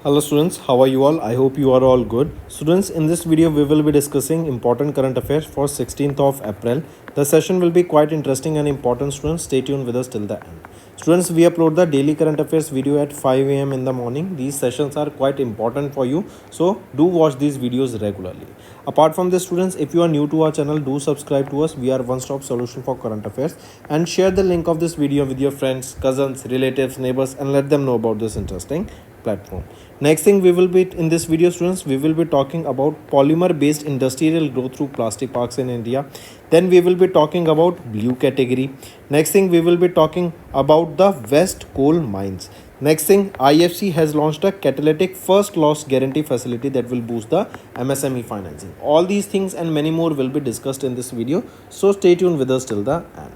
Hello students, how are you all? I hope you are all good. Students, in this video we will be discussing important current affairs for 16th of April. The session will be quite interesting and important, students. Stay tuned with us till the end. Students, we upload the daily current affairs video at 5 a.m. in the morning. These sessions are quite important for you, so do watch these videos regularly. Apart from this, students, if you are new to our channel, do subscribe to us. We are one-stop solution for current affairs, and share the link of this video with your friends, cousins, relatives, neighbors, and let them know about this interesting platform. Next thing we will be in this video, students, we will be talking about polymer based industrial growth through plastic parks in India. Then we will be talking about blue category. Next thing we will be talking about the West coal mines. Next thing, IFC has launched a catalytic first loss guarantee facility that will boost the MSME financing. All these things and many more will be discussed in this video, so stay tuned with us till the end.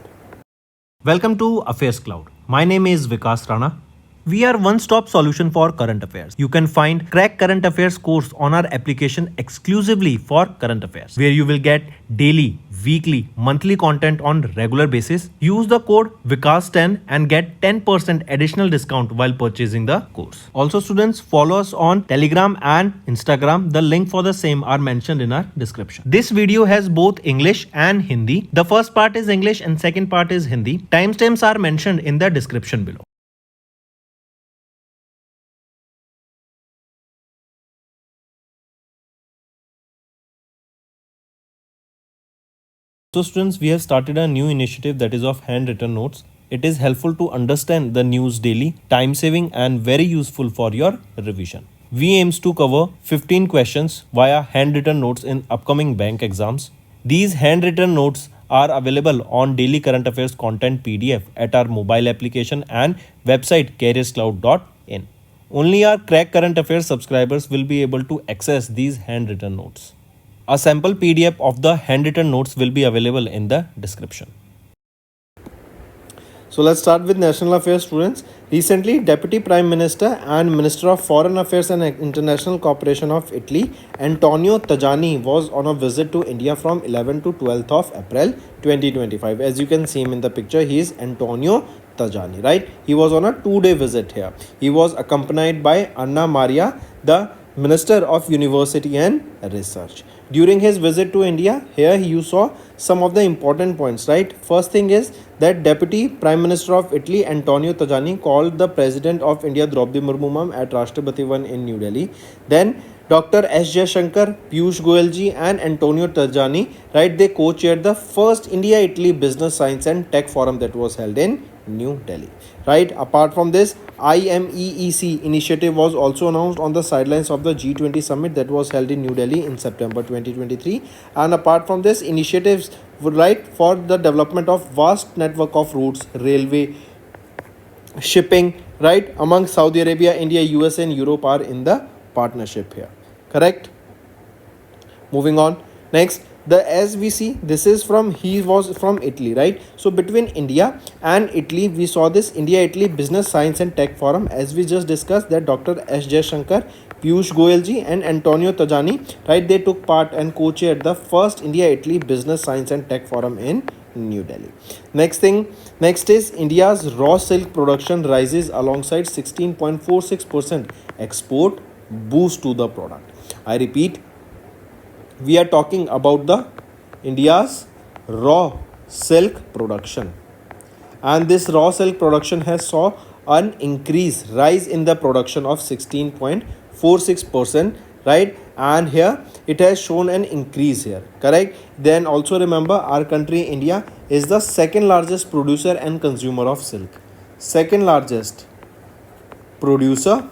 Welcome to Affairs Cloud. My name is Vikas Rana. We are one-stop solution for current affairs. You can find Crack Current Affairs course on our application exclusively for current affairs, where you will get daily, weekly, monthly content on regular basis. Use the code VIKAS10 and get 10% additional discount while purchasing the course. Also, students, follow us on Telegram and Instagram. The link for the same are mentioned in our description. This video has both English and Hindi. The first part is English and second part is Hindi. Timestamps are mentioned in the description below. So students, we have started a new initiative that is of handwritten notes. It is helpful to understand the news daily, time saving and very useful for your revision. We aims to cover 15 questions via handwritten notes in upcoming bank exams. These handwritten notes are available on daily current affairs content PDF at our mobile application and website careerscloud.in. Only our Crack Current Affairs subscribers will be able to access these handwritten notes. A sample PDF of the handwritten notes will be available in the description. So let's start with national affairs, students. Recently, Deputy Prime Minister and Minister of Foreign Affairs and International Cooperation of Italy, Antonio Tajani, was on a visit to India from 11 to 12th of April 2025. As you can see him in the picture, he is Antonio Tajani, right? He was on a 2-day visit here. He was accompanied by Anna Maria, the Minister of University and Research. During his visit to India, here you saw some of the important points, right? First thing is that Deputy Prime Minister of Italy, Antonio Tajani, called the President of India, Draupadi Murmu, at Rashtrapati Bhavan in New Delhi. Then Dr. S. Jaishankar, Piyush Goyal ji and Antonio Tajani, right, they co-chaired the first India-Italy Business Science and Tech Forum that was held in New Delhi, right? Apart from this, IMEEC initiative was also announced on the sidelines of the G20 summit that was held in New Delhi in September 2023. And apart from this, initiatives would right for the development of vast network of routes, railway, shipping, right, among Saudi Arabia, India, US and Europe are in the partnership here, correct? Moving on, next, as we see, this is from, he was from Italy, right? So between India and Italy, we saw this India-Italy Business Science and Tech Forum. As we just discussed, that Dr. S. Jaishankar, Piyush Goyal ji and Antonio Tajani, right, they took part and co-chaired the first India-Italy Business Science and Tech Forum in New Delhi. Next is India's raw silk production rises alongside 16.46% export boost to the product. I repeat, we are talking about the India's raw silk production, and this raw silk production has saw an rise in the production of 16.46%, right? And here it has shown an increase here, correct? Then also remember, our country India is the second largest producer and consumer of silk, second largest producer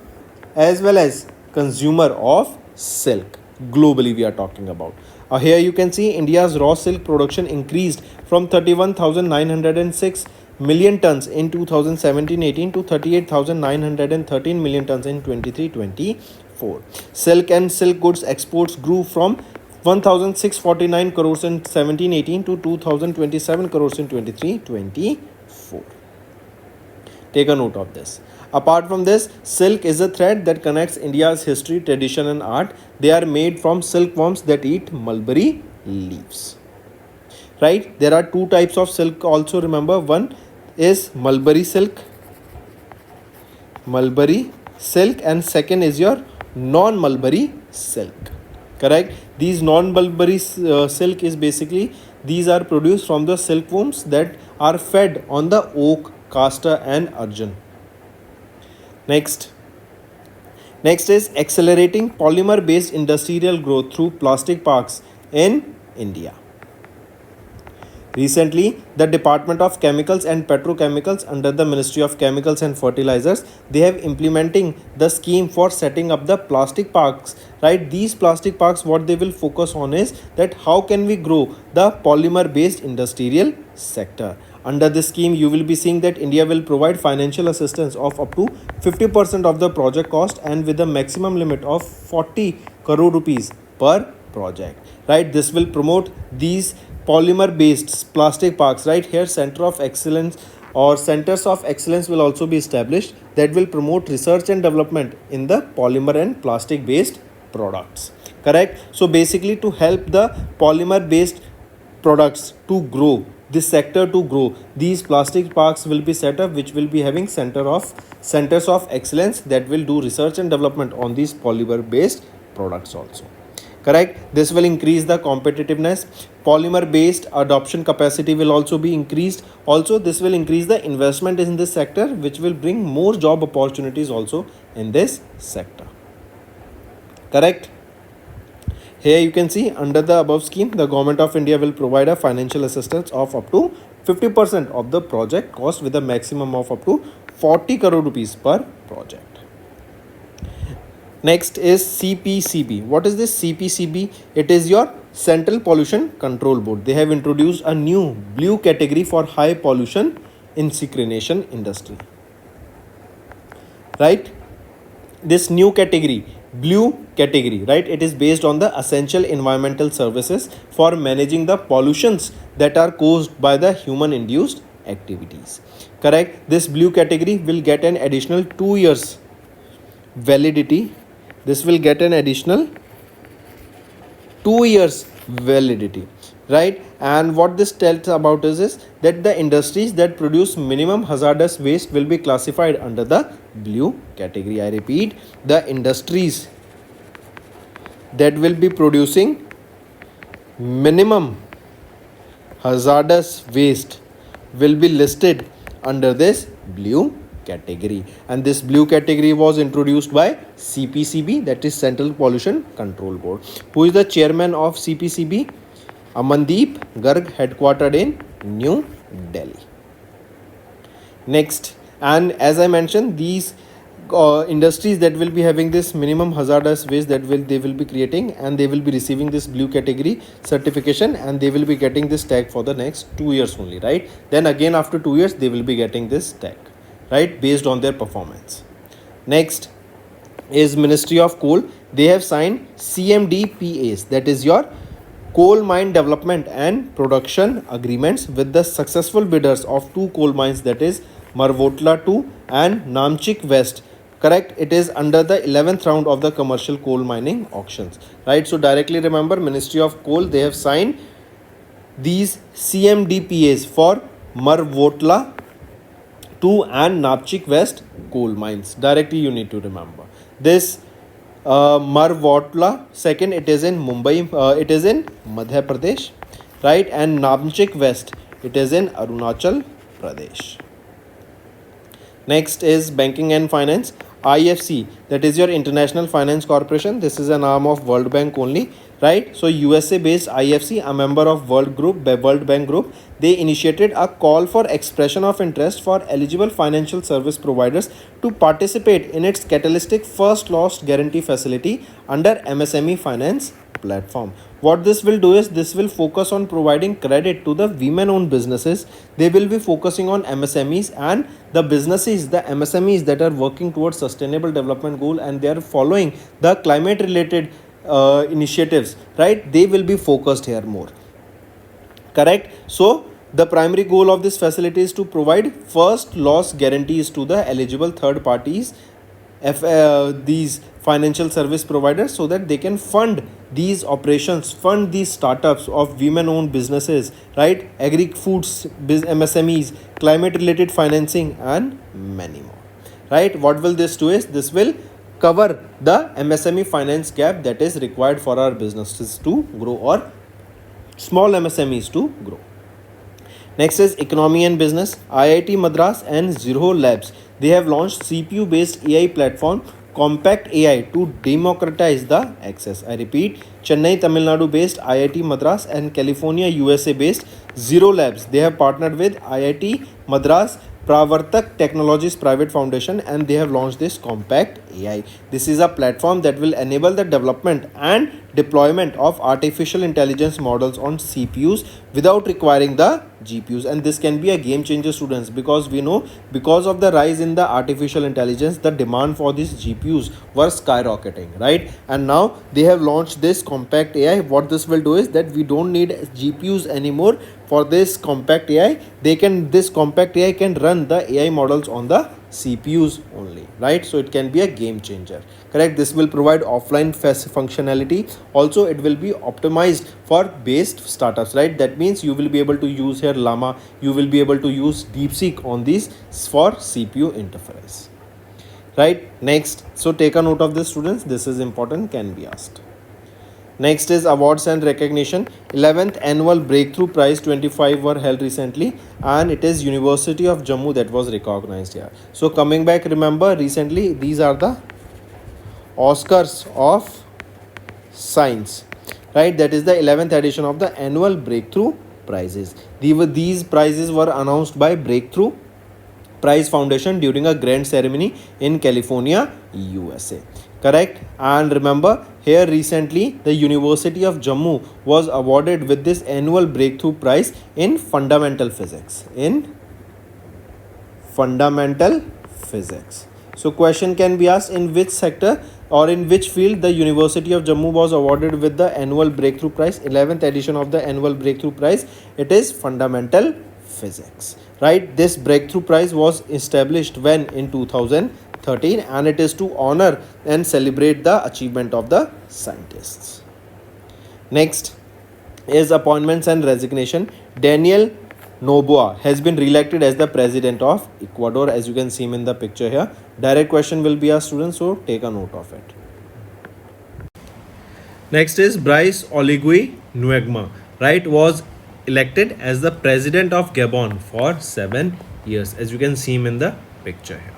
as well as consumer of silk globally we are talking about. Here you can see India's raw silk production increased from 31,906 million tons in 2017-18 to 38,913 million tons in 23-24. Silk and silk goods exports grew from 1,649 crores in 17-18 to 2,027 crores in 23-24. Take a note of this. Apart from this, silk is a thread that connects India's history, tradition and art. They are made from silkworms that eat mulberry leaves. Right? There are two types of silk also, remember. One is mulberry silk. Mulberry silk, and second is your non-mulberry silk. Correct. These non-mulberry silk is basically, these are produced from the silkworms that are fed on the oak, castor and arjun. Next is accelerating polymer based industrial growth through plastic parks in India. Recently, the Department of Chemicals and Petrochemicals under the Ministry of Chemicals and Fertilizers, they have implementing the scheme for setting up the plastic parks, right? These plastic parks, what they will focus on is that how can we grow the polymer based industrial sector. Under this scheme, you will be seeing that India will provide financial assistance of up to 50% of the project cost and with a maximum limit of 40 crore rupees per project, right? This will promote these polymer based plastic parks, right? Here center of excellence or centers of excellence will also be established that will promote research and development in the polymer and plastic based products. Correct. So basically to help the polymer based products to grow, this sector to grow, these plastic parks will be set up which will be having centers of excellence that will do research and development on these polymer based products also. Correct. This will increase the competitiveness. Polymer based adoption capacity will also be increased. Also, this will increase the investment in this sector, which will bring more job opportunities also in this sector. Correct. Here you can see under the above scheme, the Government of India will provide a financial assistance of up to 50% of the project cost with a maximum of up to 40 crore rupees per project. Next is CPCB. What is this CPCB? It is your Central Pollution Control Board. They have introduced a new blue category for high pollution incineration industry. Right? This new category, blue category, right? It is based on the essential environmental services for managing the pollutions that are caused by the human induced activities. Correct? This blue category will get an additional 2 years validity. This will get an additional 2 years validity, right? And what this tells about is that the industries that produce minimum hazardous waste will be classified under the blue category. I repeat, the industries that will be producing minimum hazardous waste will be listed under this blue category, and this blue category was introduced by CPCB, that is Central Pollution Control Board. Who is the chairman of CPCB? Amandeep Garg, headquartered in New Delhi. Next, and as I mentioned, these industries that will be having this minimum hazardous waste they will be creating, and they will be receiving this blue category certification, and they will be getting this tag for the next 2 years only, right? Then again after 2 years they will be getting this tag, right, based on their performance. Next is Ministry of Coal. They have signed CMDPAs, that is your coal mine development and production agreements with the successful bidders of 2 coal mines, that is Marvotla 2 and Namchik West. Correct. It is under the 11th round of the commercial coal mining auctions, right? So directly remember, Ministry of Coal, they have signed these CMDPAs for Marvotla 2 and Namchik West coal mines. Directly you need to remember this. Marvotla, second, it is in Mumbai, it is in Madhya Pradesh, right? And Namchik West, it is in Arunachal Pradesh. Next is banking and finance. IFC, that is your International Finance Corporation. This is an arm of World Bank only, right? So USA based IFC, a member of World Bank Group, they initiated a call for expression of interest for eligible financial service providers to participate in its catalytic first loss guarantee facility under MSME finance platform. What this will do is this will focus on providing credit to the women owned businesses. They will be focusing on MSMEs and the businesses, the MSMEs that are working towards sustainable development goal and they are following the climate related initiatives, right? They will be focused here more. Correct. So the primary goal of this facility is to provide first loss guarantees to the eligible third parties, these financial service providers, so that they can fund these operations, fund these startups of women owned businesses, right? Agri foods, MSMEs, climate related financing and many more. right? What will this do is this will cover the MSME finance gap that is required for our businesses to grow or small MSMEs to grow. Next is economy and business. IIT Madras and Zero Labs, they have launched CPU based AI platform Compact AI to democratize the access. I repeat, Chennai Tamil Nadu based IIT Madras and California USA based Zero Labs, they have partnered with IIT Madras Pravartak Technologies Private Foundation and they have launched this Compact AI. This is a platform that will enable the development and deployment of artificial intelligence models on CPUs without requiring the GPUs, and this can be a game changer, students, because we know because of the rise in the artificial intelligence the demand for these GPUs were skyrocketing, right? And now they have launched this Compact AI. What this will do is that we don't need GPUs anymore for this Compact AI. This Compact AI can run the AI models on the CPUs only, right? So it can be a game changer, correct? This will provide offline functionality. Also, it will be optimized for based startups, right? That means you will be able to use here Llama, you will be able to use DeepSeek on these for CPU interface, right? Next, so take a note of this, students. This is important, can be asked. Next is awards and recognition. 11th annual breakthrough prize 25 were held recently and it is University of Jammu that was recognized here. So coming back, remember recently these are the Oscars of science, right? That is the 11th edition of the annual breakthrough prizes. These prizes were announced by Breakthrough Prize Foundation during a grand ceremony in California, USA. Correct? And remember here recently the University of Jammu was awarded with this annual breakthrough prize in fundamental physics. So question can be asked, in which sector or in which field the University of Jammu was awarded with the annual breakthrough prize, 11th edition of the annual breakthrough prize? It is fundamental physics, right? This breakthrough prize was established when in 2013 and it is to honor and celebrate the achievement of the scientists. Next is appointments and resignation. Daniel Noboa has been re-elected as the president of Ecuador, as you can see him in the picture here. Direct question will be asked, students, so take a note of it. Next is Brice Oligui Nguema, right, was elected as the president of Gabon for 7 years, as you can see him in the picture here,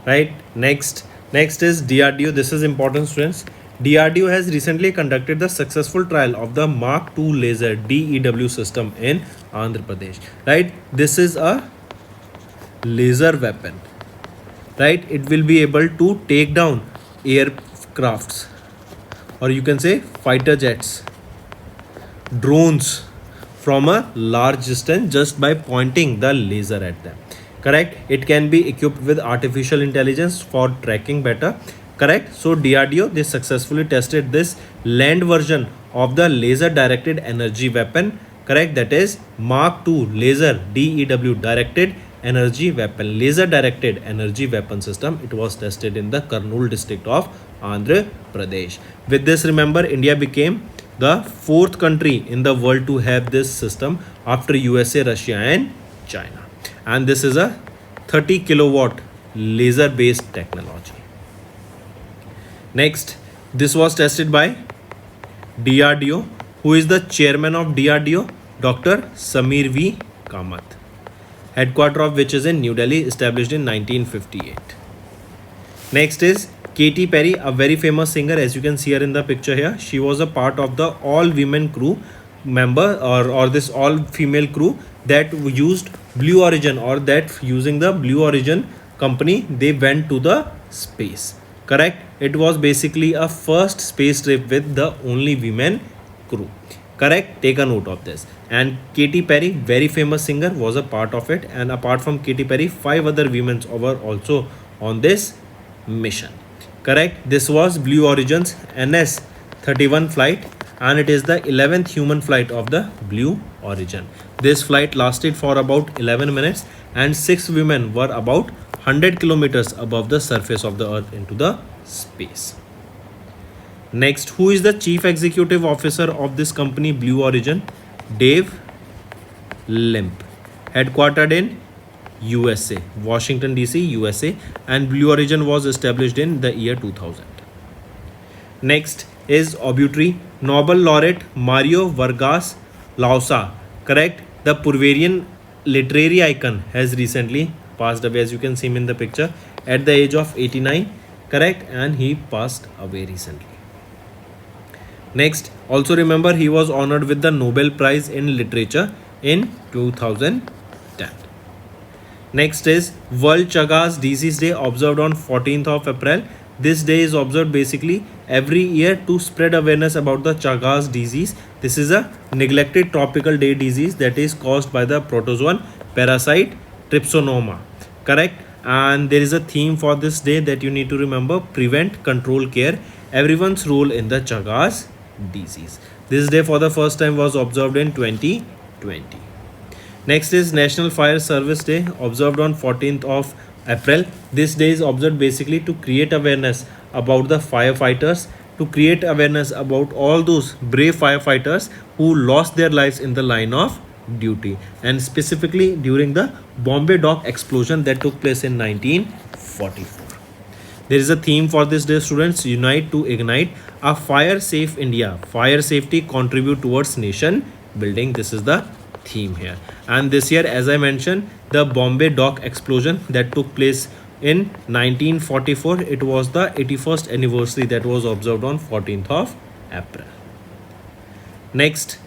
right? Next is DRDO. This is important, students. DRDO has recently conducted the successful trial of the Mark II laser DEW system in Andhra Pradesh, right? This is a laser weapon, right? It will be able to take down aircrafts, or you can say fighter jets, drones from a large distance just by pointing the laser at them, correct? It can be equipped with artificial intelligence for tracking better, correct? So DRDO, they successfully tested this land version of the laser directed energy weapon, correct? That is Mark II laser DEW directed energy weapon, laser directed energy weapon system. It was tested in the Kurnool district of Andhra Pradesh. With this, remember, India became the 4th country in the world to have this system after USA, Russia and China. And this is a 30 kilowatt laser based technology. Next, this was tested by DRDO. Who is the chairman of DRDO? Dr. Samir V. Kamath. Headquarter of which is in New Delhi, established in 1958. Next is Katy Perry, a very famous singer, as you can see her in the picture here. She was a part of the all women crew member or this all female crew that used Blue Origin, or that using the Blue Origin company they went to the space, correct? It was basically a first space trip with the only women crew, correct? Take a note of this. And Katy Perry, very famous singer, was a part of it, and apart from Katy Perry, 5 other women were also on this mission, correct? This was Blue Origin's NS-31 flight and it is the 11th human flight of the Blue Origin. This flight lasted for about 11 minutes and 6 women were about 100 kilometers above the surface of the earth into the space. Next, who is the chief executive officer of this company Blue Origin? Dave Limp, headquartered in USA, Washington DC, USA, and Blue Origin was established in the year 2000. Next is Obituary, Nobel laureate Mario Vargas Llosa. Correct. The Purvarian literary icon has recently passed away, as you can see him in the picture, at the age of 89. Correct, and he passed away recently. Next, also remember he was honored with the Nobel Prize in Literature in 2010. Next is World Chagas Disease Day, observed on 14th of April. This day is observed basically every year to spread awareness about the Chagas disease. This is a neglected tropical day disease that is caused by the protozoan parasite Trypsonoma. Correct? And there is a theme for this day that you need to remember: prevent, control, care, everyone's role in the Chagas disease. This day for the first time was observed in 2020. Next is National Fire Service Day, observed on 14th of April. This day is observed basically to create awareness about the firefighters, to create awareness about all those brave firefighters who lost their lives in the line of duty, and specifically during the Bombay dock explosion that took place in 1944. There is a theme for this day, students: unite to ignite a fire safe India. Fire safety contribute towards nation building. This is the theme here. And this year, as I mentioned, the Bombay dock explosion that took place in 1944, it was the 81st anniversary that was observed on 14th of April. Next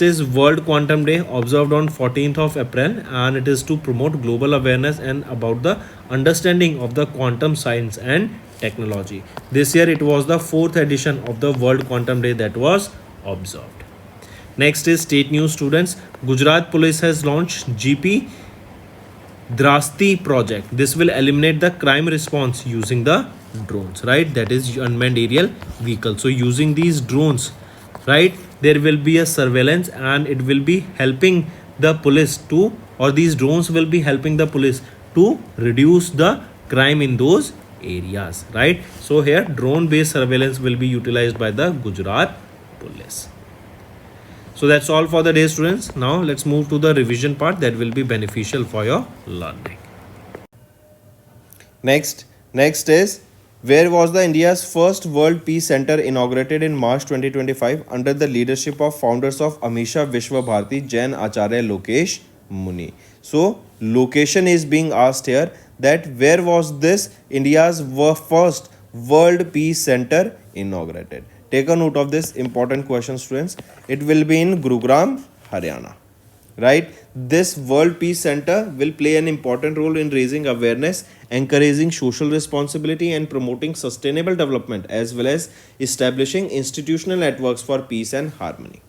is World Quantum Day, observed on 14th of April, and it is to promote global awareness and about the understanding of the quantum science and technology. This year it was the 4th edition of the World Quantum Day that was observed. Next is state news, students. Gujarat Police has launched GP Drasti project. This will eliminate the crime response using the drones, right? That is unmanned aerial vehicle. So using these drones, right, there will be a surveillance and it will be helping the police to, or these drones will be helping the police to reduce the crime in those areas, right? So here drone based surveillance will be utilized by the Gujarat Police. So that's all for the day, students. Now let's move to the revision part that will be beneficial for your learning. Next is, where was the India's first World Peace Center inaugurated in March 2025 under the leadership of founders of Amisha Vishwa Bharati, Jain Acharya Lokesh Muni? So location is being asked here, that where was this India's first World Peace Center inaugurated? Take a note of this important question, students. It will be in Gurugram, Haryana. Right? This World Peace Center will play an important role in raising awareness, encouraging social responsibility, and promoting sustainable development, as well as establishing institutional networks for peace and harmony.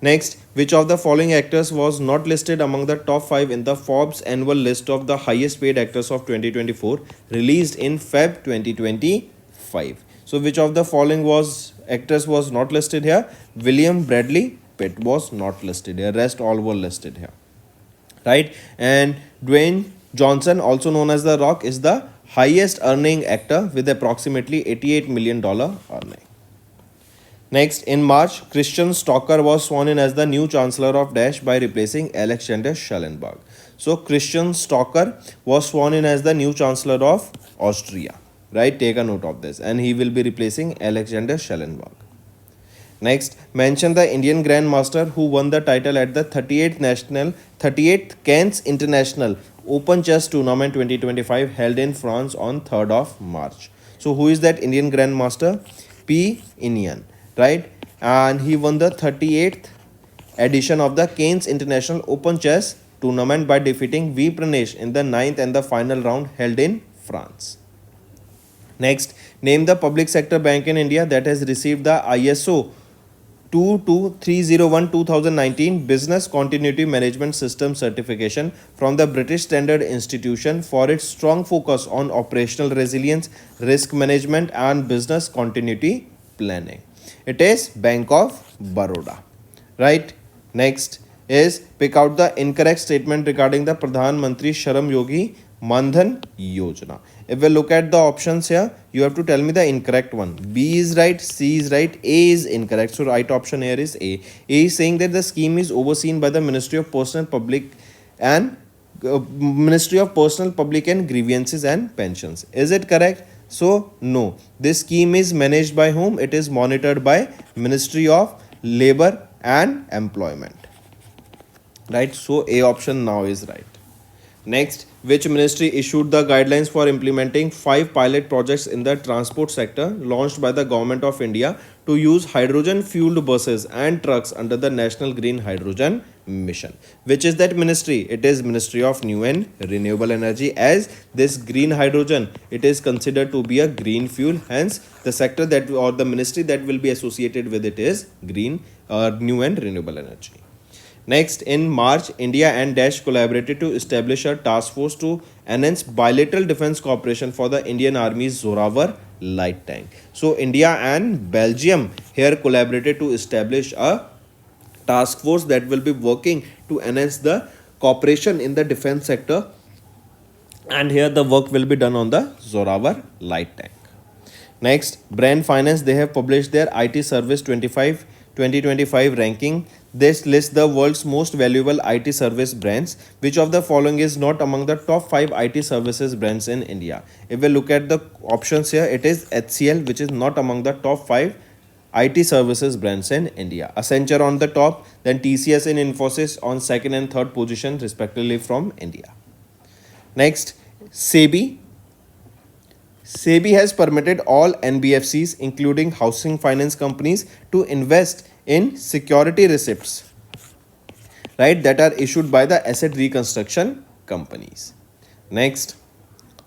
Next, which of the following actors was not listed among the top 5 in the Forbes annual list of the highest paid actors of 2024, released in Feb 2025? So which of the following actors was not listed here? William Bradley Pitt was not listed here. Rest all were listed here. Right? And Dwayne Johnson, also known as The Rock, is the highest earning actor with approximately $88 million earning. Next, in March, Christian Stocker was sworn in as the new Chancellor of Dash by replacing Alexander Schallenberg. So Christian Stocker was sworn in as the new Chancellor of Austria. Right, take a note of this, and he will be replacing Alexander Schallenberg. Next, mention the Indian Grandmaster who won the title at the 38th Cairns International Open Chess Tournament 2025 held in France on 3rd of March. So who is that Indian Grandmaster? P. Inian, right? And he won the 38th edition of the Cairns International Open Chess Tournament by defeating V. Pranesh in the 9th and the final round held in France. Next, name the public sector bank in India that has received the ISO 22301-2019 Business Continuity Management System certification from the British Standard Institution for its strong focus on operational resilience, risk management, and business continuity planning. It is Bank of Baroda. Right? Next is, pick out the incorrect statement regarding the Pradhan Mantri Shram Yogi Mandhan Yojana. If we look at the options here, you have to tell me the incorrect one. B is right, C is right, A is incorrect. So right option here is A. A is saying that the scheme is overseen by the Ministry of Personal Public and Ministry of Personal Public and Grievances and Pensions. Is it correct? So no, this scheme is managed by whom? It is monitored by Ministry of Labor and Employment. Right, so A option now is right. Next, which ministry issued the guidelines for implementing 5 pilot projects in the transport sector launched by the Government of India to use hydrogen fueled buses and trucks under the National Green Hydrogen Mission? Which is that ministry? It is Ministry of New and Renewable Energy, as this green hydrogen, it is considered to be a green fuel. Hence, the sector that or the ministry that will be associated with it is new and renewable energy. Next, in March, India and Dash collaborated to establish a task force to enhance bilateral defense cooperation for the Indian Army's Zorawar light tank. So, India and Belgium here collaborated to establish a task force that will be working to enhance the cooperation in the defense sector. And here the work will be done on the Zorawar light tank. Next, Brand Finance, they have published their IT Service 2025 ranking. This lists the world's most valuable IT service brands. Which of the following is not among the top 5 IT services brands in India? If we look at the options here, it is HCL, which is not among the top 5 IT services brands in India. Accenture on the top, then TCS and Infosys on second and third position respectively from India. Next, SEBI. SEBI has permitted all NBFCs, including housing finance companies, to invest in security receipts, right, that are issued by the asset reconstruction companies. Next,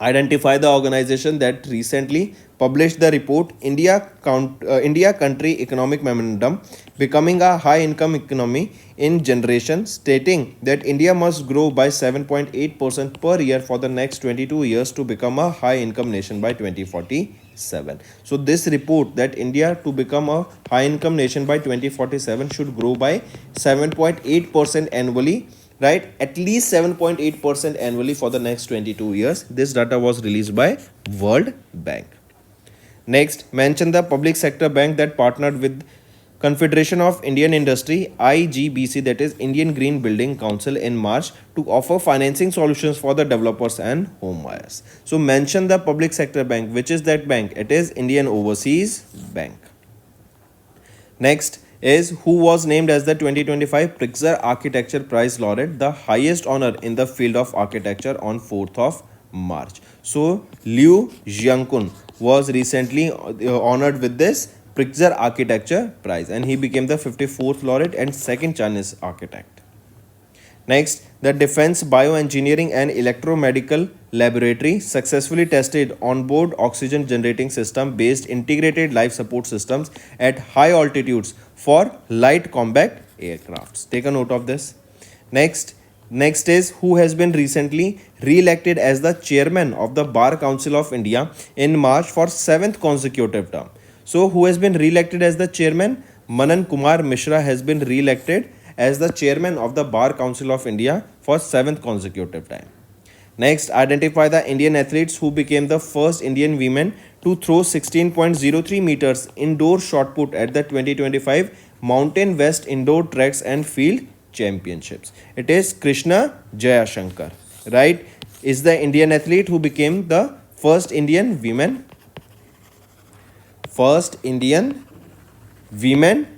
identify the organization that recently published the report India Country Economic Memorandum, becoming a high income economy in generation, stating that India must grow by 7.8% per year for the next 22 years to become a high income nation by 2047. So this report that India to become a high income nation by 2047 should grow by 7.8% annually, right, at least 7.8% annually for the next 22 years. This data was released by World Bank. Next, mention the public sector bank that partnered with Confederation of Indian Industry IGBC, that is Indian Green Building Council, in March to offer financing solutions for the developers and home buyers. So mention the public sector bank. Which is that bank? It is Indian Overseas Bank. Next is who was named as the 2025 Pritzker Architecture Prize laureate, the highest honor in the field of architecture, on 4th of March. So Liu Jiankun was recently honored with this Pritzker Architecture Prize, and he became the 54th laureate and second Chinese architect. Next, the Defense Bioengineering and Electromedical Laboratory successfully tested onboard oxygen generating system based integrated life support systems at high altitudes for light combat aircrafts. Take a note of this. Next is who has been recently re-elected as the chairman of the Bar Council of India in March for 7th consecutive term. So who has been re-elected as the chairman? Manan Kumar Mishra has been re-elected as the chairman of the Bar Council of India for 7th consecutive time. Next, identify the Indian athletes who became the first Indian women to throw 16.03 meters indoor shot put at the 2025 Mountain West Indoor Tracks and Field Championships. It is Krishna Jayashankar, right, is the Indian athlete who became the first Indian women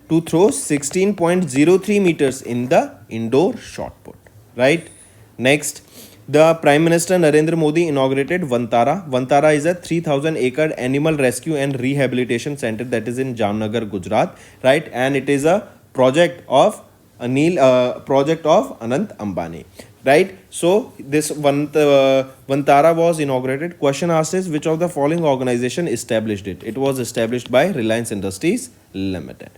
to throw 16.03 meters in the indoor shot put, right? Next, the Prime Minister Narendra Modi inaugurated Vantara. Vantara is a 3,000-acre animal rescue and rehabilitation center that is in Jamnagar, Gujarat, right? And it is a project of Anant Ambani, right? So this Vantara was inaugurated. Question asked is which of the following organization established it? It was established by Reliance Industries Limited.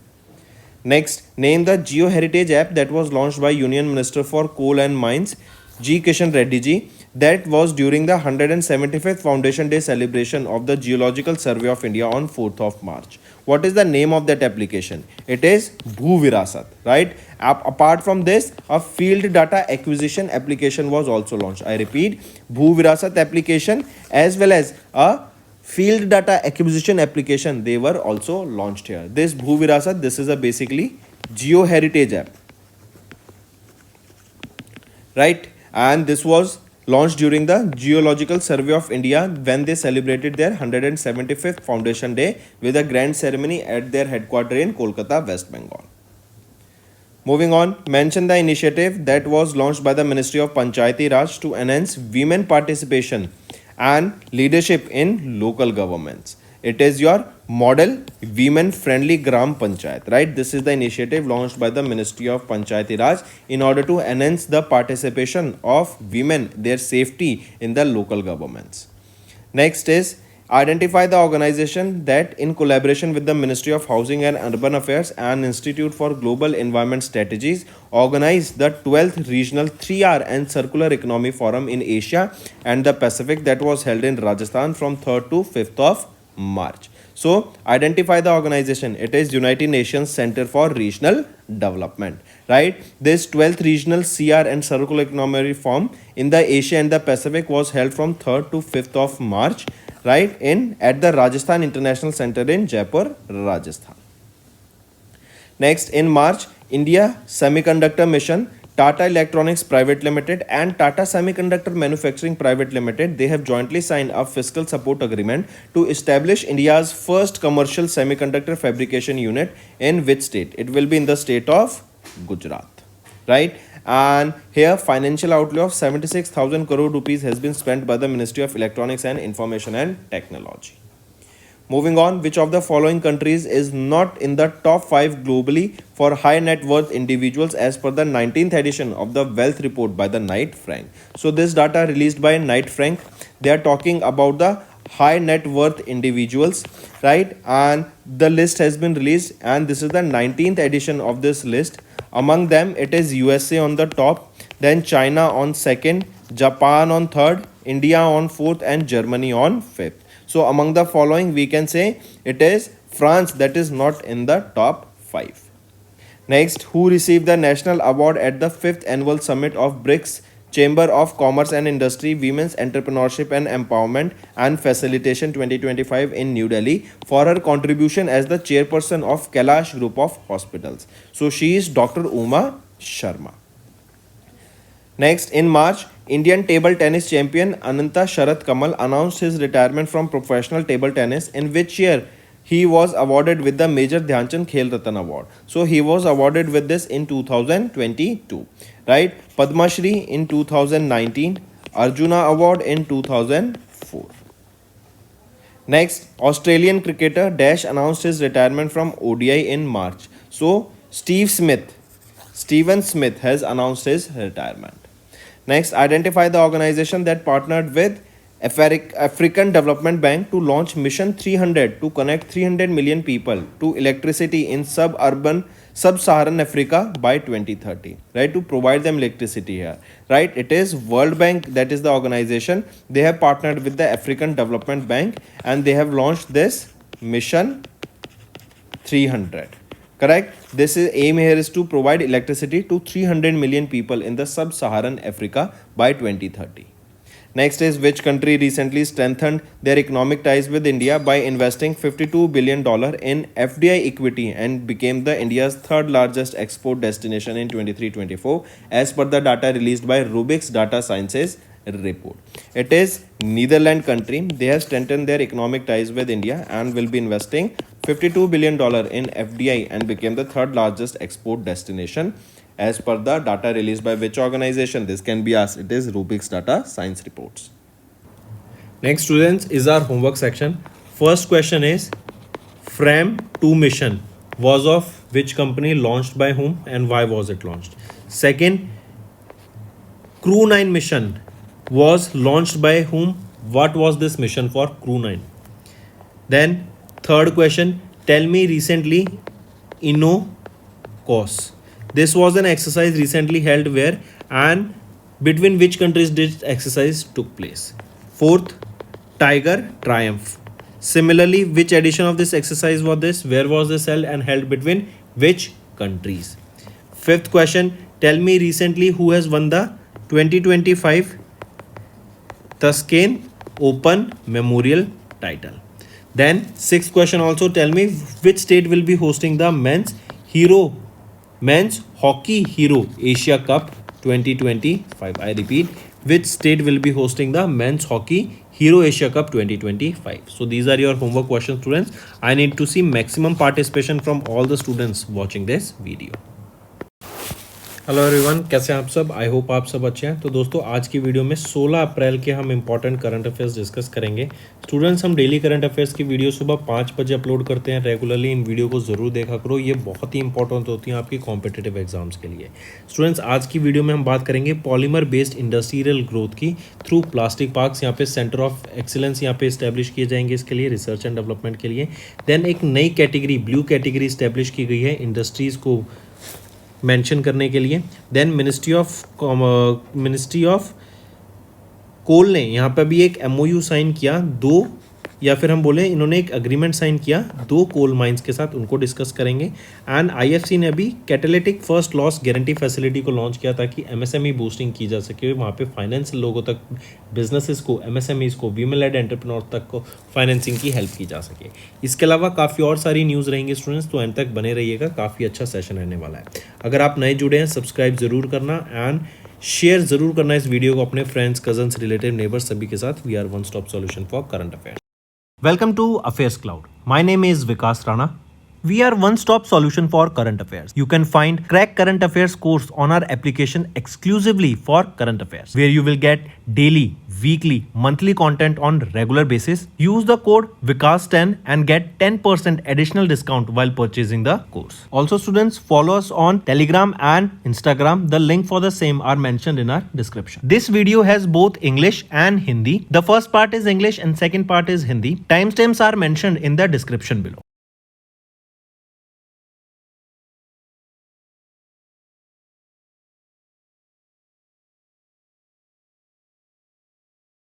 Next, name the Geo Heritage app that was launched by Union Minister for Coal and Mines G. Kishan Reddy ji, that was during the 175th Foundation Day celebration of the Geological Survey of India on 4th of March. What is the name of that application? It is Bhu Virasat, right? Apart from this, a field data acquisition application was also launched. I repeat, Bhu Virasat application as well as a field data acquisition application, they were also launched here. This Bhu Virasat, this is a basically Geo Heritage app, right? and this was launched during the Geological Survey of India when they celebrated their 175th Foundation Day with a grand ceremony at their headquarters in Kolkata, West Bengal. Moving on, mention the initiative that was launched by the Ministry of Panchayati Raj to enhance women participation and leadership in local governments. It is your model women friendly Gram Panchayat, right? This is the initiative launched by the Ministry of Panchayati Raj in order to enhance the participation of women, their safety in the local governments. Next is identify the organization that, in collaboration with the Ministry of Housing and Urban Affairs and Institute for Global Environment Strategies, organized the 12th Regional 3R and Circular Economy Forum in Asia and the Pacific that was held in Rajasthan from 3rd to 5th of March. So, identify the organization. It is United Nations Center for Regional Development, right? This 12th Regional CR and Circular Economy Forum in the Asia and the Pacific was held from 3rd to 5th of March, right, in at the Rajasthan International Center in Jaipur, Rajasthan. Next, in March, India Semiconductor Mission, Tata Electronics Private Limited and Tata Semiconductor Manufacturing Private Limited, they have jointly signed a fiscal support agreement to establish India's first commercial semiconductor fabrication unit in which state? It will be in the state of Gujarat, right? And here financial outlay of 76,000 crore rupees has been spent by the Ministry of Electronics and Information and Technology. Moving on, which of the following countries is not in the top 5 globally for high net worth individuals as per the 19th edition of the Wealth Report by the Knight Frank? So this data released by Knight Frank, they are talking about the high net worth individuals, right? And the list has been released and this is the 19th edition of this list. Among them, it is USA on the top, then China on second, Japan on third, India on fourth and Germany on fifth. So among the following, we can say it is France that is not in the top 5. Next, who received the national award at the 5th annual summit of BRICS Chamber of Commerce and Industry Women's Entrepreneurship and Empowerment and Facilitation 2025 in New Delhi for her contribution as the chairperson of Kailash Group of Hospitals. So she is Dr. Uma Sharma. Next, in March, Indian table tennis champion Ananta Sharat Kamal announced his retirement from professional table tennis, in which year he was awarded with the Major Dhyanchand Khel Ratan Award. So he was awarded with this in 2022, right? Padma Shri in 2019, Arjuna Award in 2004. Next, Australian cricketer Dash announced his retirement from ODI in March. So Steven Smith has announced his retirement. Next, identify the organization that partnered with African Development Bank to launch Mission 300 to connect 300 million people to electricity in sub-Saharan Africa by 2030, right? To provide them electricity here, right? It is World Bank that is the organization. They have partnered with the African Development Bank and they have launched this Mission 300. Correct. This is aim here is to provide electricity to 300 million people in the sub-Saharan Africa by 2030. Next is which country recently strengthened their economic ties with India by investing $52 billion in FDI equity and became the India's third largest export destination in 23-24 as per the data released by Rubik's Data Sciences report. It is Netherlands country. They have strengthened their economic ties with India and will be investing $52 billion in FDI and became the third largest export destination as per the data released by which organization? This can be asked. It is Rubik's Data Science Reports. Next, students, is our homework section. First question is FRAM 2 mission was of which company, launched by whom, and why was it launched? Second, Crew 9 mission was launched by whom? What was this mission for Crew 9? Then third question, tell me recently INOCOS. This was an exercise recently held where and between which countries did exercise took place? Fourth, Tiger Triumph. Similarly, which edition of this exercise was this? Where was this held and held between which countries? Fifth question, tell me recently who has won the 2025 Tuscane Open Memorial title. Then sixth question also, tell me which state will be hosting the men's hockey hero Asia Cup 2025. I repeat, which state will be hosting the men's hockey Hero Asia Cup 2025? So these are your homework questions, students. I need to see maximum participation from all the students watching this video. Hello everyone, कैसे हैं आप सब? I hope आप सब अच्छे हैं। तो दोस्तों, आज की वीडियो में 16 अप्रैल के हम इंपॉर्टेंट करंट अफेयर्स डिस्कस करेंगे। स्टूडेंट्स, हम डेली करंट अफेयर्स की वीडियो सुबह 5 बजे अपलोड करते हैं रेगुलरली। इन वीडियो को ज़रूर देखा करो, ये बहुत ही इंपॉर्टेंट होती हैं आपकी कॉम्पिटिटिव एग्जाम्स के लिए। स्टूडेंट्स, आज की वीडियो में हम बात करेंगे पॉलीमर बेस्ड इंडस्ट्रियल ग्रोथ की थ्रू प्लास्टिक पार्क्स। यहाँ पे सेंटर ऑफ एक्सीलेंस यहाँ पे इस्टेब्लिश किए जाएंगे इसके लिए, रिसर्च एंड डेवलपमेंट के लिए। देन एक नई कैटेगरी, ब्लू कैटेगरी इस्टेब्लिश की गई है इंडस्ट्रीज़ को मेंशन करने के लिए। देन मिनिस्ट्री ऑफ कोल ने यहाँ पर भी एक एमओयू साइन किया, दो या फिर हम बोले इन्होंने एक एग्रीमेंट साइन किया 2 कोल माइंस के साथ, उनको डिस्कस करेंगे। एंड आईएफसी ने अभी catalytic first loss guarantee facility को लॉन्च किया ताकि एमएसएमई बूस्टिंग की जा सके, वहाँ पे फाइनेंस लोगों तक, बिजनेसेस को, एमएसएमईज को, वीमेन लेड एंटरप्रेन्योर तक को फाइनेंसिंग की हेल्प की जा सके। इसके अलावा काफ़ी और सारी न्यूज़ रहेंगी स्टूडेंट्स, तो एंड तक बने रहिएगा, काफ़ी अच्छा सेशन रहने वाला है। अगर आप नए जुड़े हैं, सब्सक्राइब जरूर करना एंड शेयर जरूर करना इस वीडियो को अपने फ्रेंड्स, कजन्स, रिलेटिव, नेबर्स सभी के साथ। We are one stop solution for current affairs. Welcome to Affairs Cloud. My name is Vikas Rana. We are one-stop solution for current affairs. You can find Crack Current Affairs course on our application exclusively for current affairs, where you will get daily, weekly, monthly content on regular basis. Use the code Vikas10 and get 10% additional discount while purchasing the course. Also, students, follow us on Telegram and Instagram. The link for the same are mentioned in our description. This video has both English and Hindi. The first part is English and second part is Hindi. Timestamps are mentioned in the description below.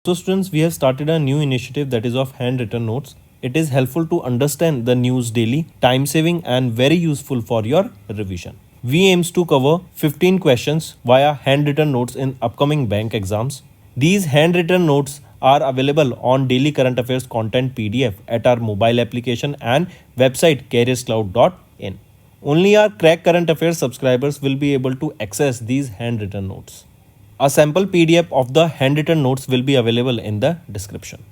So students, we have started a new initiative that is of handwritten notes. It is helpful to understand the news daily, time saving and very useful for your revision. We aims to cover 15 questions via handwritten notes in upcoming bank exams. These handwritten notes are available on daily current affairs content PDF at our mobile application and website careerscloud.in. Only our Crack Current Affairs subscribers will be able to access these handwritten notes. A sample PDF of the handwritten notes will be available in the description.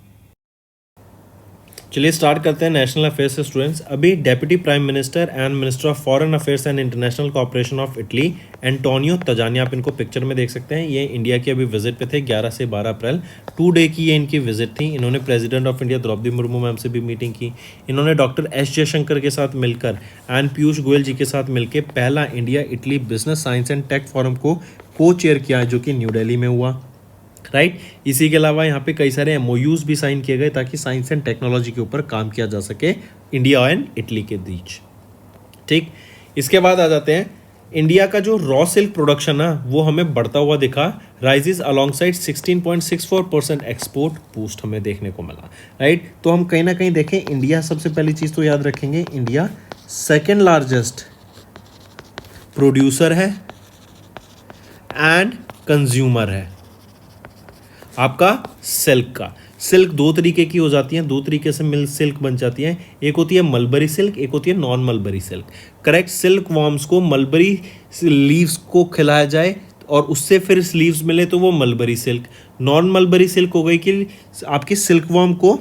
चलिए start करते हैं national affairs से students. अभी deputy prime minister and minister of foreign affairs and international cooperation of Italy Antonio Tajani, आप इनको picture में देख सकते हैं, ये इंडिया के अभी विजिट पे थे 11 से 12 अप्रैल। 2 डे की ये इनकी विजिट थी। इन्होंने president of India Droupadi Murmu ma'am से भी मीटिंग की। इन्होंने डॉक्टर एस जयशंकर के साथ मिलकर एंड पीयूष गोयल जी के साथ मिलकर पहला India Italy business science and tech forum को चेयर किया, जो कि न्यू दिल्ली में हुआ। राइट इसी के अलावा यहाँ पे कई सारे एमओयूज भी साइन किए गए ताकि साइंस एंड टेक्नोलॉजी के ऊपर काम किया जा सके इंडिया एंड इटली के बीच। ठीक, इसके बाद आ जाते हैं इंडिया का जो रॉ सिल्क प्रोडक्शन है वो हमें बढ़ता हुआ दिखा। राइजेस अलॉन्गसाइड 16.64% एक्सपोर्ट बूस्ट हमें देखने को मिला। राइट, तो हम कहीं ना कहीं देखें, इंडिया सबसे पहली चीज़ तो याद रखेंगे, इंडिया सेकेंड लार्जेस्ट प्रोड्यूसर है एंड कंज्यूमर है आपका सिल्क का। सिल्क 2 तरीके की हो जाती हैं, 2 तरीके से मिल सिल्क बन जाती है। एक होती है मलबरी सिल्क, एक होती है non mulberry silk. Correct, silk worms को मलबरी लीव्स को खिलाया जाए और उससे फिर लीव्स मिले तो वो mulberry silk. Non mulberry silk हो गई कि आपकी सिल्क वॉर्म को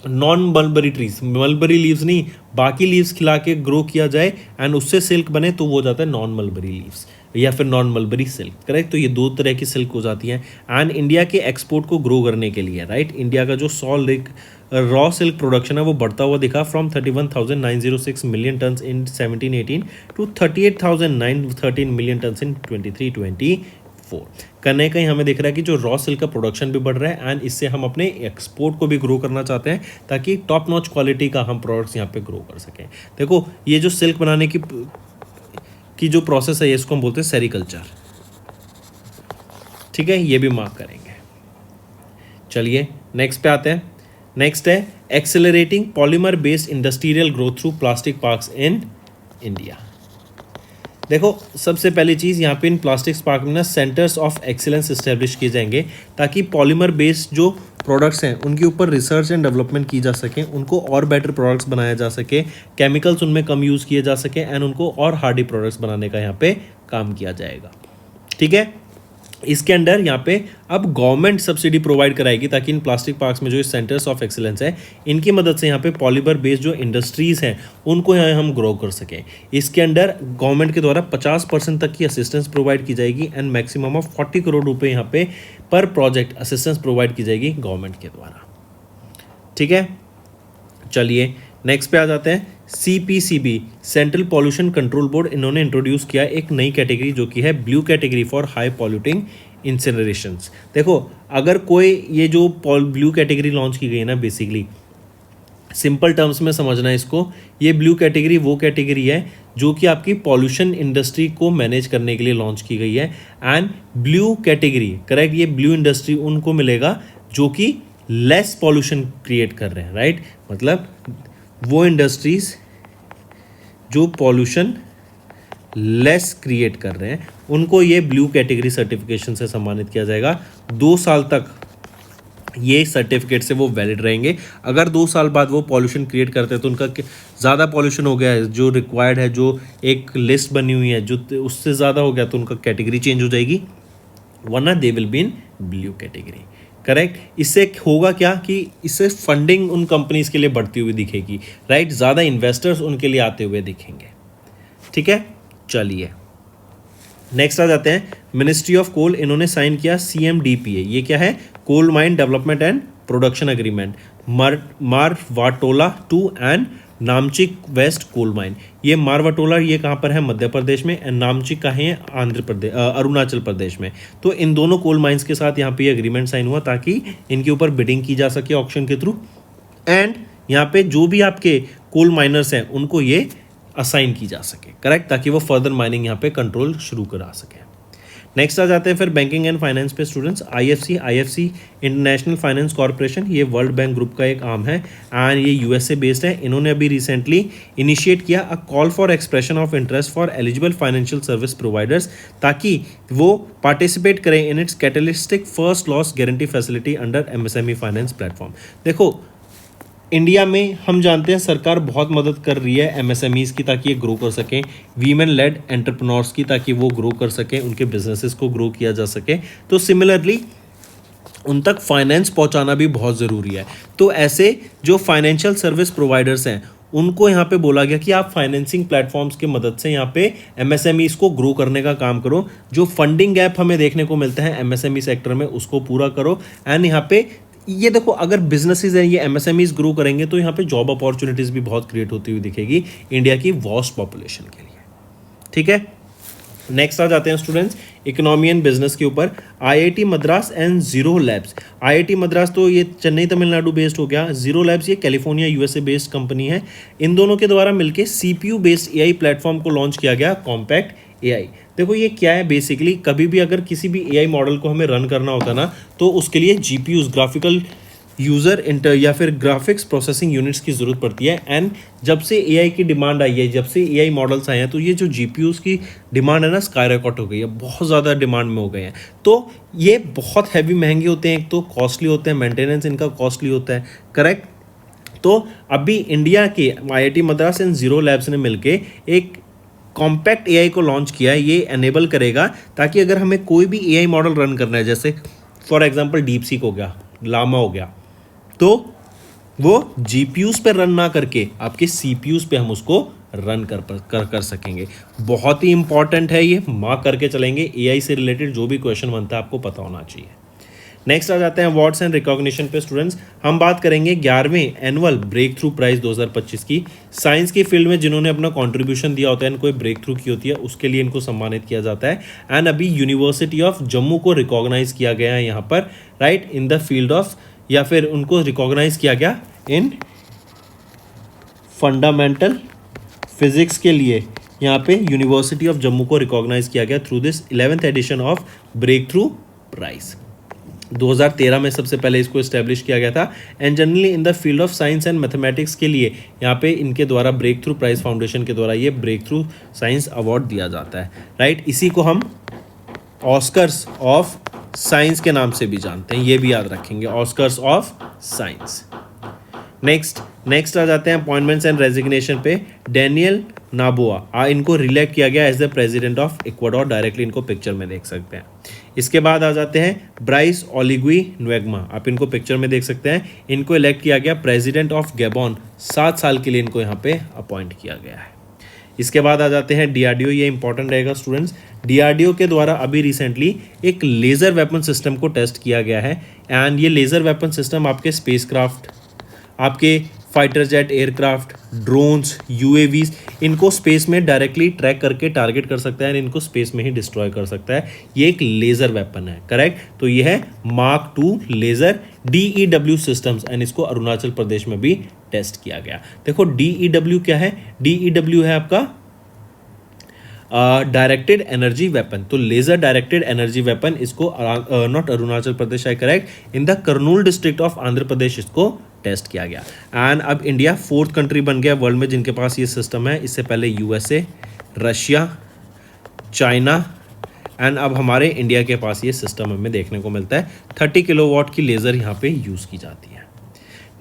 non mulberry trees, mulberry leaves नहीं, बाकी लीव्स खिला के ग्रो किया जाए एंड उससे सिल्क बने तो वो हो जाता है नॉन मलबरी लीव्स या फिर नॉन मलबरी सिल्क। करेक्ट, तो ये 2 तरह की सिल्क हो जाती हैं। एंड इंडिया के एक्सपोर्ट को ग्रो करने के लिए, राइट, इंडिया का जो रॉ सिल्क प्रोडक्शन है वो बढ़ता हुआ दिखा from 31,906 million tons in 17-18 to 38,913 million tons in 23-24। कहीं कहीं हमें दिख रहा है कि जो रॉ सिल्क का प्रोडक्शन भी बढ़ रहा है एंड इससे हम अपने एक्सपोर्ट को भी ग्रो करना चाहते हैं ताकि टॉप नॉच क्वालिटी का हम प्रोडक्ट्स यहाँ पे ग्रो कर सकें। देखो, ये जो सिल्क बनाने की जो प्रोसेस है ये इसको हम बोलते हैं सेरिकल्चर। ठीक है, ये भी मार्क करेंगे। चलिए नेक्स्ट पे आते हैं। नेक्स्ट है accelerating polymer based industrial growth through plastic parks in India. देखो, सबसे पहली चीज़ यहाँ पे इन प्लास्टिक पार्क में ना सेंटर्स ऑफ एक्सीलेंस इस्टेब्लिश किए जाएंगे ताकि पॉलीमर बेस्ड जो प्रोडक्ट्स हैं उनके ऊपर रिसर्च एंड डेवलपमेंट की जा सके, उनको और बेटर प्रोडक्ट्स बनाया जा सके, केमिकल्स उनमें कम यूज़ किए जा सके एंड उनको और हार्डी प्रोडक्ट्स बनाने का यहाँ पे काम किया जाएगा। ठीक है, इसके अंडर यहाँ पे अब गवर्नमेंट सब्सिडी प्रोवाइड कराएगी ताकि इन प्लास्टिक पार्क्स में जो सेंटर्स ऑफ एक्सीलेंस है इनकी मदद से यहाँ पे पॉलीमर बेस्ड जो इंडस्ट्रीज़ हैं उनको यहाँ हम ग्रो कर सकें। इसके अंडर गवर्नमेंट के द्वारा 50% तक की असिस्टेंस प्रोवाइड की जाएगी एंड मैक्सिमम ऑफ 40 करोड़ रुपए यहाँ पे पर प्रोजेक्ट असिस्टेंस प्रोवाइड की जाएगी गवर्नमेंट के द्वारा। ठीक है, चलिए नेक्स्ट पे आ जाते हैं। CPCB central pollution control board, इन्होंने इंट्रोड्यूस किया एक नई कैटेगरी जो कि है blue category for high polluting incinerations. देखो अगर कोई ये जो ब्लू कैटेगरी लॉन्च की गई है ना, बेसिकली सिंपल टर्म्स में समझना है इसको, ये ब्लू कैटेगरी वो कैटेगरी है जो कि आपकी पॉल्यूशन इंडस्ट्री को मैनेज करने के लिए लॉन्च की गई है। एंड ब्लू कैटेगरी करेक्ट, ये ब्लू इंडस्ट्री उनको मिलेगा जो कि लेस पॉल्यूशन क्रिएट कर रहे हैं, राइट। मतलब वो इंडस्ट्रीज जो पॉल्यूशन लेस क्रिएट कर रहे हैं उनको ये ब्लू कैटेगरी सर्टिफिकेशन से सम्मानित किया जाएगा। 2 साल तक ये सर्टिफिकेट से वो वैलिड रहेंगे। अगर 2 साल बाद वो पॉल्यूशन क्रिएट करते हैं तो उनका ज़्यादा पॉल्यूशन हो गया है जो रिक्वायर्ड है, जो एक लिस्ट बनी हुई है, जो उससे ज़्यादा हो गया तो उनका कैटेगरी चेंज हो जाएगी, वरना they will be in blue category. Correct. इससे होगा क्या कि इससे फंडिंग उन कंपनीज के लिए बढ़ती हुई दिखेगी, राइट। ज़्यादा इन्वेस्टर्स उनके लिए आते हुए दिखेंगे। ठीक है, चलिए नेक्स्ट आ जाते हैं। मिनिस्ट्री ऑफ कोल, इन्होंने साइन किया CMDPA। ये क्या है? Coal mine development and production agreement. Marwatola 2 and Namchik west coal mine. ये मारवाटोला ये कहाँ पर है? मध्य प्रदेश में। एंड नामचिक कहाँ है? आंध्र प्रदेश, अरुणाचल प्रदेश में। तो इन दोनों कोल माइंस के साथ यहाँ पे ये एग्रीमेंट साइन हुआ ताकि इनके ऊपर बिडिंग की जा सके ऑक्शन के थ्रू। एंड यहाँ पे जो भी आपके कोल माइनर्स हैं उनको ये असाइन की जा सके, करेक्ट, ताकि वो फर्दर माइनिंग यहाँ पे कंट्रोल शुरू करा सके। नेक्स्ट आ जाते हैं फिर बैंकिंग एंड फाइनेंस पे students. IFC international finance corporation, ये वर्ल्ड बैंक ग्रुप का एक आर्म है एंड ये USA बेस्ड है। इन्होंने अभी रिसेंटली इनिशिएट किया a call for expression of interest for eligible financial service providers, ताकि वो पार्टिसिपेट करें in its catalytic first loss guarantee facility under MSME finance platform. देखो इंडिया में हम जानते हैं सरकार बहुत मदद कर रही है MSMEs की ताकि ये ग्रो कर सकें, वीमेन लेड एंटरप्रेन्योर्स की ताकि वो ग्रो कर सकें, उनके बिजनेसेस को ग्रो किया जा सके। तो सिमिलरली उन तक फाइनेंस पहुंचाना भी बहुत ज़रूरी है। तो ऐसे जो फाइनेंशियल सर्विस प्रोवाइडर्स हैं उनको यहाँ पे बोला गया कि आप फाइनेंसिंग प्लेटफॉर्म्स की मदद से यहाँ पे MSMEs को ग्रो करने का काम करो। जो फंडिंग गैप हमें देखने को मिलता है MSME सेक्टर में उसको पूरा करो। एंड यहाँ पे ये देखो अगर बिजनेसेस हैं ये MSMEs ग्रो करेंगे तो यहाँ पे जॉब अपॉर्चुनिटीज़ भी बहुत क्रिएट होती हुई दिखेगी इंडिया की वास्ट पॉपुलेशन के लिए। ठीक है, नेक्स्ट आ जाते हैं स्टूडेंट्स इकोनॉमी एंड बिजनेस के ऊपर। IIT Madras and zero labs. IIT Madras तो ये चेन्नई तमिलनाडु बेस्ड हो गया, जीरो लैब्स ये कैलिफोर्निया USA बेस्ड कंपनी है। इन दोनों के द्वारा मिलकर CPU बेस्ड AI प्लेटफॉर्म को लॉन्च किया गया, कॉम्पैक्ट AI। देखो ये क्या है, बेसिकली कभी भी अगर किसी भी AI मॉडल को हमें रन करना होता ना तो उसके लिए GPUs ग्राफिकल यूज़र इंटर या फिर ग्राफिक्स प्रोसेसिंग यूनिट्स की ज़रूरत पड़ती है। एंड जब से AI की डिमांड आई है, जब से AI मॉडल्स आए हैं तो ये जो GPUs की डिमांड है ना स्काई रॉकेट हो गई है, बहुत ज़्यादा डिमांड में हो गए हैं। तो ये बहुत हैवी महंगे होते हैं, एक तो कॉस्टली होते हैं, मेंटेनेंस इनका कॉस्टली होता है, करेक्ट। तो अभी इंडिया के IIT Madras and zero labs ने मिलकर एक कॉम्पैक्ट AI को लॉन्च किया है। ये एनेबल करेगा ताकि अगर हमें कोई भी AI मॉडल रन करना है, जैसे फॉर एग्जांपल DeepSeek हो गया, लामा हो गया, तो वो GPUs पे रन ना करके आपके CPUs पे हम उसको रन कर सकेंगे। बहुत ही इंपॉर्टेंट है ये, मार्क करके चलेंगे। AI से रिलेटेड जो भी क्वेश्चन बनता है आपको पता होना चाहिए। नेक्स्ट आ जाते हैं अवार्ड्स एंड रिकॉग्निशन पे स्टूडेंट्स। हम बात करेंगे 11वें एनुअल ब्रेक थ्रू प्राइज 2025 की। साइंस की फील्ड में जिन्होंने अपना कंट्रीब्यूशन दिया होता है, इनको ब्रेक थ्रू की होती है, उसके लिए इनको सम्मानित किया जाता है। एंड अभी यूनिवर्सिटी ऑफ जम्मू को रिकॉग्नाइज किया गया है यहाँ पर, right, in the field of, या फिर उनको रिकॉग्नाइज किया गया इन फंडामेंटल फिजिक्स के लिए। यहाँ पे यूनिवर्सिटी ऑफ जम्मू को रिकॉग्नाइज किया गया through this 11th edition of breakthrough prize. 2013 में सबसे पहले इसको इस्टेब्लिश किया गया था। And generally in the field of science and mathematics के लिए यहाँ पे इनके द्वारा ब्रेक थ्रू प्राइज फाउंडेशन के द्वारा ये ब्रेक थ्रू साइंस अवार्ड दिया जाता है, राइट। इसी को हम ऑस्कर्स ऑफ साइंस के नाम से भी जानते हैं, ये भी याद रखेंगे, ऑस्कर्स ऑफ साइंस। नेक्स्ट आ जाते हैं अपॉइंटमेंट्स एंड रेजिग्नेशन पे। डेनियल नाबोआ, इनको रिलेक्ट किया गया as the president of Ecuador, directly इनको पिक्चर में देख सकते हैं। इसके बाद आ जाते हैं ब्राइस ओलिगुई नुएग्मा, आप इनको पिक्चर में देख सकते हैं। इनको इलेक्ट किया गया प्रेसिडेंट ऑफ गैबॉन, 7 साल के लिए इनको यहाँ पे अपॉइंट किया गया है। इसके बाद आ जाते हैं डीआरडीओ, ये इंपॉर्टेंट रहेगा स्टूडेंट्स। डीआरडीओ के द्वारा अभी रिसेंटली एक लेज़र वेपन सिस्टम को टेस्ट किया गया है, एंड ये लेज़र वेपन सिस्टम आपके स्पेसक्राफ्ट, आपके fighter jet aircraft, drones, UAVs, इनको स्पेस में डायरेक्टली ट्रैक करके टारगेट कर सकता है, इनको स्पेस में ही डिस्ट्रॉय कर सकता है। ये एक लेज़र वेपन है, करेक्ट। तो ये है मार्क 2 लेज़र डीईडब्ल्यू सिस्टम्स, एंड इसको अरुणाचल प्रदेश में भी टेस्ट किया गया। देखो डीईडब्ल्यू क्या है, डीईडब्ल्यू है आपका डायरेक्टेड एनर्जी वेपन। तो लेजर डायरेक्टेड एनर्जी वेपन, इसको नॉट अरुणाचल प्रदेश है, correct, in the Kurnool district of Andhra Pradesh इसको टेस्ट किया गया। एंड अब इंडिया 4th कंट्री बन गया वर्ल्ड में जिनके पास ये सिस्टम है। इससे पहले यूएसए, रशिया, चाइना, एंड अब हमारे इंडिया के पास ये सिस्टम हमें देखने को मिलता है। 30 किलोवाट की लेज़र यहाँ पे यूज़ की जाती है।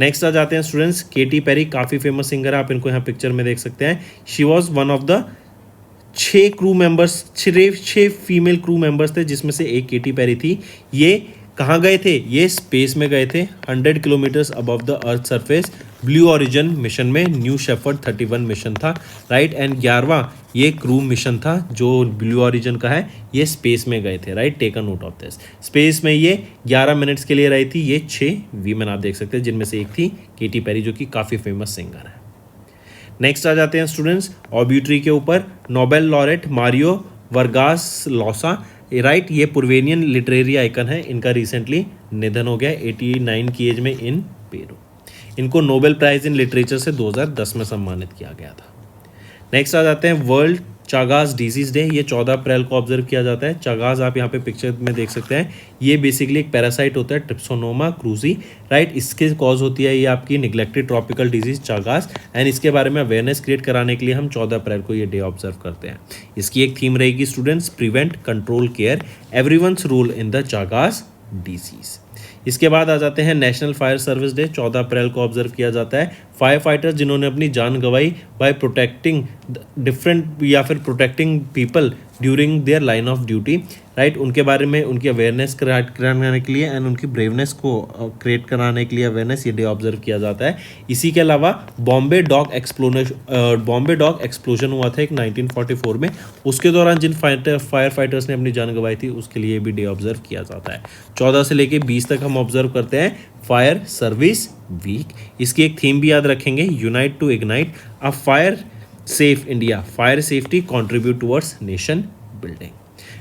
नेक्स्ट आ जाते हैं स्टूडेंट्स, केटी पेरी, काफ़ी फेमस सिंगर है, आप इनको यहाँ पिक्चर में देख सकते हैं। She was one of the 6 crew members, 6 female crew members थे, जिसमें से एक केटी पेरी थी। ये कहाँ गए थे, ये स्पेस में गए थे, 100 kilometres above the earth surface, blue origin mission में, न्यू शेफर्ड 31 मिशन था, राइट। एंड 11वां ये क्रू मिशन था जो ब्लू ओरिजिन का है, ये स्पेस में गए थे, right. Take a note of this. Space में ये 11 मिनट्स के लिए रही थी। ये 6 वीमेन आप देख सकते हैं, जिनमें से एक थी केटी पेरी, जो कि काफ़ी फेमस सिंगर है। नेक्स्ट आ जाते हैं स्टूडेंट्स ऑब्यूटरी के ऊपर, Nobel laureate Mario Vargas Losar, right, ये पुर्वेनियन लिटरेरी आइकन है, इनका रिसेंटली निधन हो गया 89 की एज में इन पेरू। इनको नोबेल प्राइज इन लिटरेचर से 2010 में सम्मानित किया गया था। नेक्स्ट आ जाते हैं वर्ल्ड चागास डिजीज डे, ये 14 अप्रैल को ऑब्जर्व किया जाता है। चागास आप यहाँ पे पिक्चर में देख सकते हैं, ये बेसिकली एक पैरासाइट होता है, ट्रिप्सोनोमा क्रूजी, राइट। इसके कॉज होती है ये आपकी neglected tropical disease Chagas, and इसके बारे में अवेयरनेस क्रिएट कराने के लिए हम 14 अप्रैल को ये डे ऑब्जर्व करते हैं। इसकी एक थीम रहेगी students, prevent, control, care, everyone's role in the Chagas disease. इसके बाद आ जाते हैं national fire service day, 14 April को ऑब्जर्व किया जाता है। फायर फाइटर्स जिन्होंने अपनी जान गंवाई बाय प्रोटेक्टिंग डिफरेंट या फिर protecting people during their line of duty, right, उनके बारे में उनकी अवेयरनेस कराने के लिए एंड उनकी ब्रेवनेस को क्रिएट कराने के लिए अवेयरनेस ये डे ऑब्जर्व किया जाता है। इसी के अलावा बॉम्बे डॉग एक्सप्लोजन हुआ था एक 1944 में, उसके दौरान जिन फायर फाइटर्स ने अपनी जान गंवाई थी उसके लिए भी डे ऑब्जर्व किया जाता है। 14 से लेकर 20 तक हम ऑब्जर्व करते हैं फायर सर्विस वीक। इसकी एक थीम भी याद रखेंगे, unite to ignite a fire safe India, fire safety contribute towards nation building.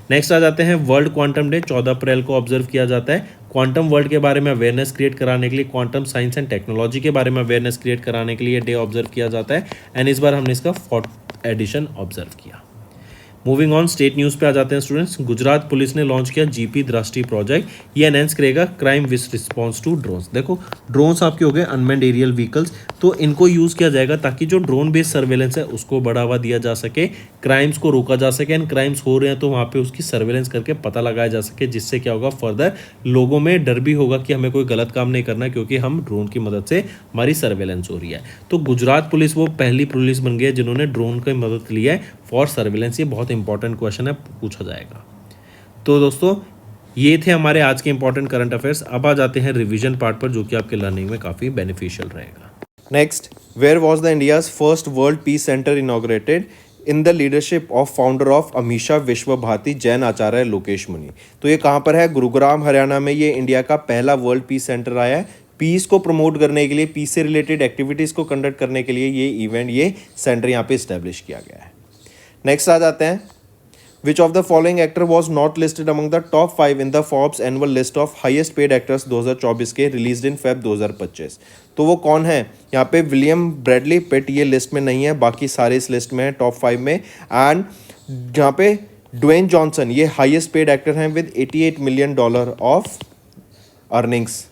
Next आ जाते हैं वर्ल्ड क्वांटम डे, 14 अप्रैल को ऑब्जर्व किया जाता है। क्वांटम वर्ल्ड के बारे में अवेयरनेस क्रिएट कराने के लिए, क्वांटम साइंस एंड टेक्नोलॉजी के बारे में अवेयरनेस क्रिएट कराने के लिए डे ऑब्जर्व किया जाता है, एंड इस बार हमने इसका 4th एडिशन ऑब्जर्व किया। मूविंग ऑन, स्टेट न्यूज़ पे आ जाते हैं स्टूडेंट्स। गुजरात पुलिस ने लॉन्च किया जीपी दृष्टि प्रोजेक्ट, ये एनहेंस करेगा crime with response to drones. देखो ड्रोन्स आपके हो गए अनमैन्ड एरियल व्हीकल्स, तो इनको यूज़ किया जाएगा ताकि जो ड्रोन बेस्ड सर्वेलेंस है उसको बढ़ावा दिया जा सके, क्राइम्स को रोका जा सके, एंड क्राइम्स हो रहे हैं तो वहाँ पे उसकी सर्वेलेंस करके पता लगाया जा सके, जिससे क्या होगा फर्दर लोगों में डर भी होगा कि हमें कोई गलत काम नहीं करना क्योंकि हम ड्रोन की मदद से हमारी सर्वेलेंस हो रही है। तो गुजरात पुलिस वो पहली पुलिस बन गई है जिन्होंने ड्रोन की मदद ली है फॉर सर्वेलेंस। ये बहुत इंपॉर्टेंट क्वेश्चन है, पूछा जाएगा। तो दोस्तों ये थे हमारे आज के इंपॉर्टेंट करंट अफेयर्स। अब आ जाते हैं रिवीजन पार्ट पर, जो कि आपके लर्निंग में काफ़ी बेनिफिशियल रहेगा। Next, where was the India's first world peace centre inaugurated in the leadership of founder of Ahimsa Vishwa Bharati Jain आचार्य लोकेश मुनि। तो ये कहाँ पर है, गुरुग्राम हरियाणा में ये इंडिया का पहला वर्ल्ड पीस सेंटर आया है। पीस को प्रमोट करने के लिए, पीस से रिलेटेड एक्टिविटीज़ को कंडक्ट करने के लिए ये इवेंट, ये सेंटर यहाँ पे इस्टेब्लिश किया गया है। नेक्स्ट आ जाते हैं, which of the following actor was not listed among the top 5 in the Forbes annual list of highest paid actors 2024 के, रिलीज इन फेब 2025। तो वो कौन है, यहाँ पे विलियम ब्रैडली पिट ये लिस्ट में नहीं है, बाकी सारे इस लिस्ट में है टॉप 5 में। एंड यहाँ पे ड्वेन जॉनसन ये हाईएस्ट पेड एक्टर हैं with $88 million of earnings.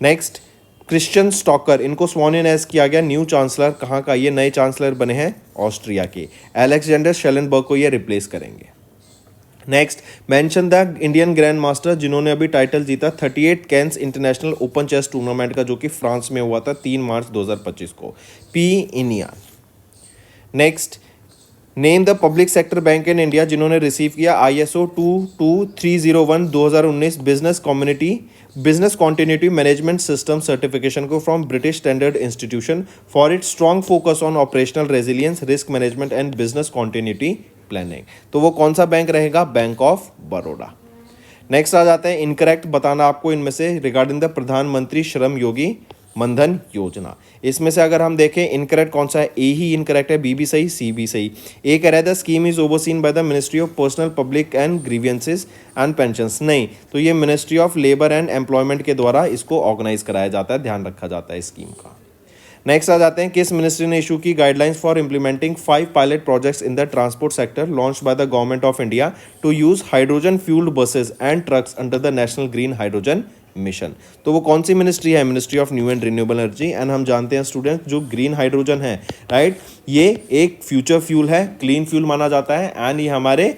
Next, Christian stalker, इनको स्वॉन इन एज किया गया न्यू चांसलर, कहाँ का, ये नए चांसलर बने हैं ऑस्ट्रिया के। अलेक्जेंडर शेलनबर्ग को ये रिप्लेस करेंगे। Next, mention the Indian grandmaster जिन्होंने अभी टाइटल जीता 38 Cannes international open chess tournament का, जो कि फ्रांस में हुआ था 3 मार्च 2025 को, पी इनिया। Next, name the public sector bank in India जिन्होंने रिसीव किया ISO 22301 2019 business continuity management system certification को from British standard institution for its strong focus on operational resilience risk management and business continuity planning. तो वो कौन सा bank रहेगा? Bank of Baroda. Next आ जाते हैं, इनकरेक्ट बताना आपको इनमें से रिगार्डिंग द प्रधानमंत्री श्रम योगी मनधन योजना। इसमें से अगर हम देखें इनकरेक्ट कौन सा है? ए ही इनकरेक्ट है, बी भी सही, सी भी सही। ए कह रहा है the scheme is overseen by the ministry of personnel public and grievances and pensions. नहीं, तो ये ministry of labour and employment के द्वारा इसको ऑर्गेनाइज कराया जाता है, ध्यान रखा जाता है इस स्कीम का। नेक्स्ट आ जाते हैं, किस मिनिस्ट्री ने इशू की guidelines for implementing 5 pilot projects in the transport sector launch by the government of India to use hydrogen fuelled buses and trucks under the national green hydrogen mission. तो वो कौन सी मिनिस्ट्री है? Ministry of new and renewable energy. And हम जानते हैं student, जो green hydrogen है, राइट, ये एक फ्यूचर फ्यूल है, क्लीन फ्यूल माना जाता है एंड ये हमारे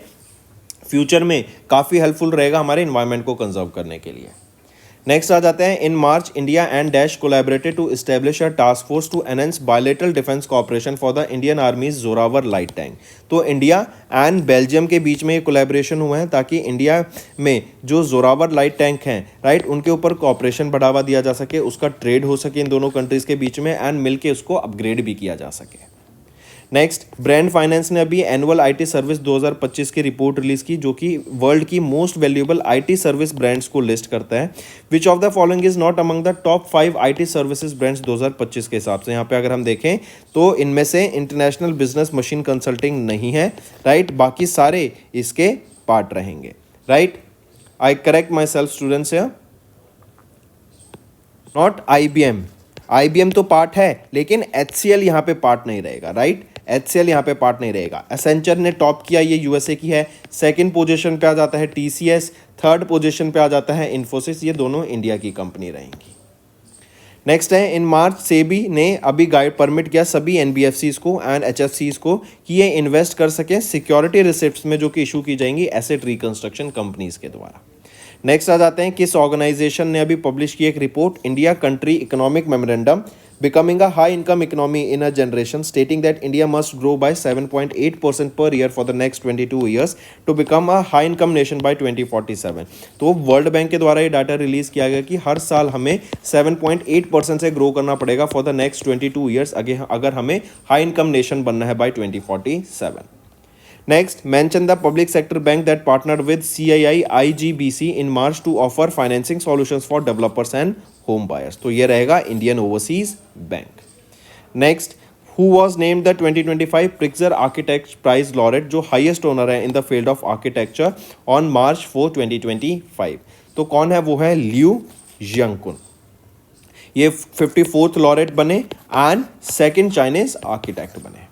फ्यूचर में काफ़ी हेल्पफुल रहेगा हमारे इन्वायरमेंट को कंजर्व करने के लिए। नेक्स्ट आ जाते हैं, in March India and dash collaborated to establish a task force to enhance bilateral defence cooperation for the Indian army's Zorawar light tank. तो इंडिया एंड बेल्जियम के बीच में ये कोलैबोरेशन हुआ है ताकि इंडिया में जो जोरावर लाइट टैंक हैं, राइट, उनके ऊपर कोऑपरेशन बढ़ावा दिया जा सके, उसका ट्रेड हो सके इन दोनों कंट्रीज़ के बीच में एंड मिलके उसको अपग्रेड भी किया जा सके। नेक्स्ट, ब्रांड फाइनेंस ने अभी एनुअल आईटी सर्विस 2025 की रिपोर्ट रिलीज की, जो कि वर्ल्ड की most valuable IT service brands को लिस्ट करता है। विच of the following is not among the top 5 IT services brands 2025 के हिसाब से। यहाँ पे अगर हम देखें तो इनमें से इंटरनेशनल बिजनेस मशीन कंसल्टिंग नहीं है, राइट, बाकी सारे इसके पार्ट रहेंगे, right. I correct my self students, not IBM तो पार्ट है लेकिन HCL यहाँ पे पार्ट नहीं रहेगा, राइट, HCL यहाँ पे पार्ट नहीं रहेगा। एसेंचर ने टॉप किया, ये USA की है। सेकंड पोजीशन पे आ जाता है TCS, थर्ड पोजीशन पे आ जाता है इन्फोसिस, ये दोनों इंडिया की कंपनी रहेंगी। नेक्स्ट है, इन मार्च सेबी ने अभी गाइड परमिट किया सभी NBFCs को एंड HFCs को कि ये इन्वेस्ट कर सकें सिक्योरिटी रिसिप्ट्स में जो कि इशू की जाएंगी एसेट रिकंस्ट्रक्शन कंपनीज के द्वारा। नेक्स्ट आ जाते हैं, किस ऑर्गेनाइजेशन ने अभी पब्लिश की एक report, India country economic memorandum becoming a high income economy in a generation, stating that India must grow by 7.8% per year for the next 22 years to become a high income nation by 2047। तो world bank के द्वारा ये data release किया गया कि हर साल हमें 7.8% से ग्रो करना पड़ेगा फॉर द नेक्स्ट 22 ईयर्स अगर हमें हाई इनकम नेशन बनना है bye 2047। Next, mention the public sector bank that partnered with CII IGBC in March to offer financing solutions for developers and home buyers। तो ये रहेगा Indian overseas bank. Next, who was named the 2025 Pritzker Architect Prize laureate, जो highest honour है इन the field of architecture on March 4, 2025। तो कौन है? वो है लियू जियांगकुन। ये 54th लॉरेट बने एंड सेकेंड चाइनीज आर्किटेक्ट बने।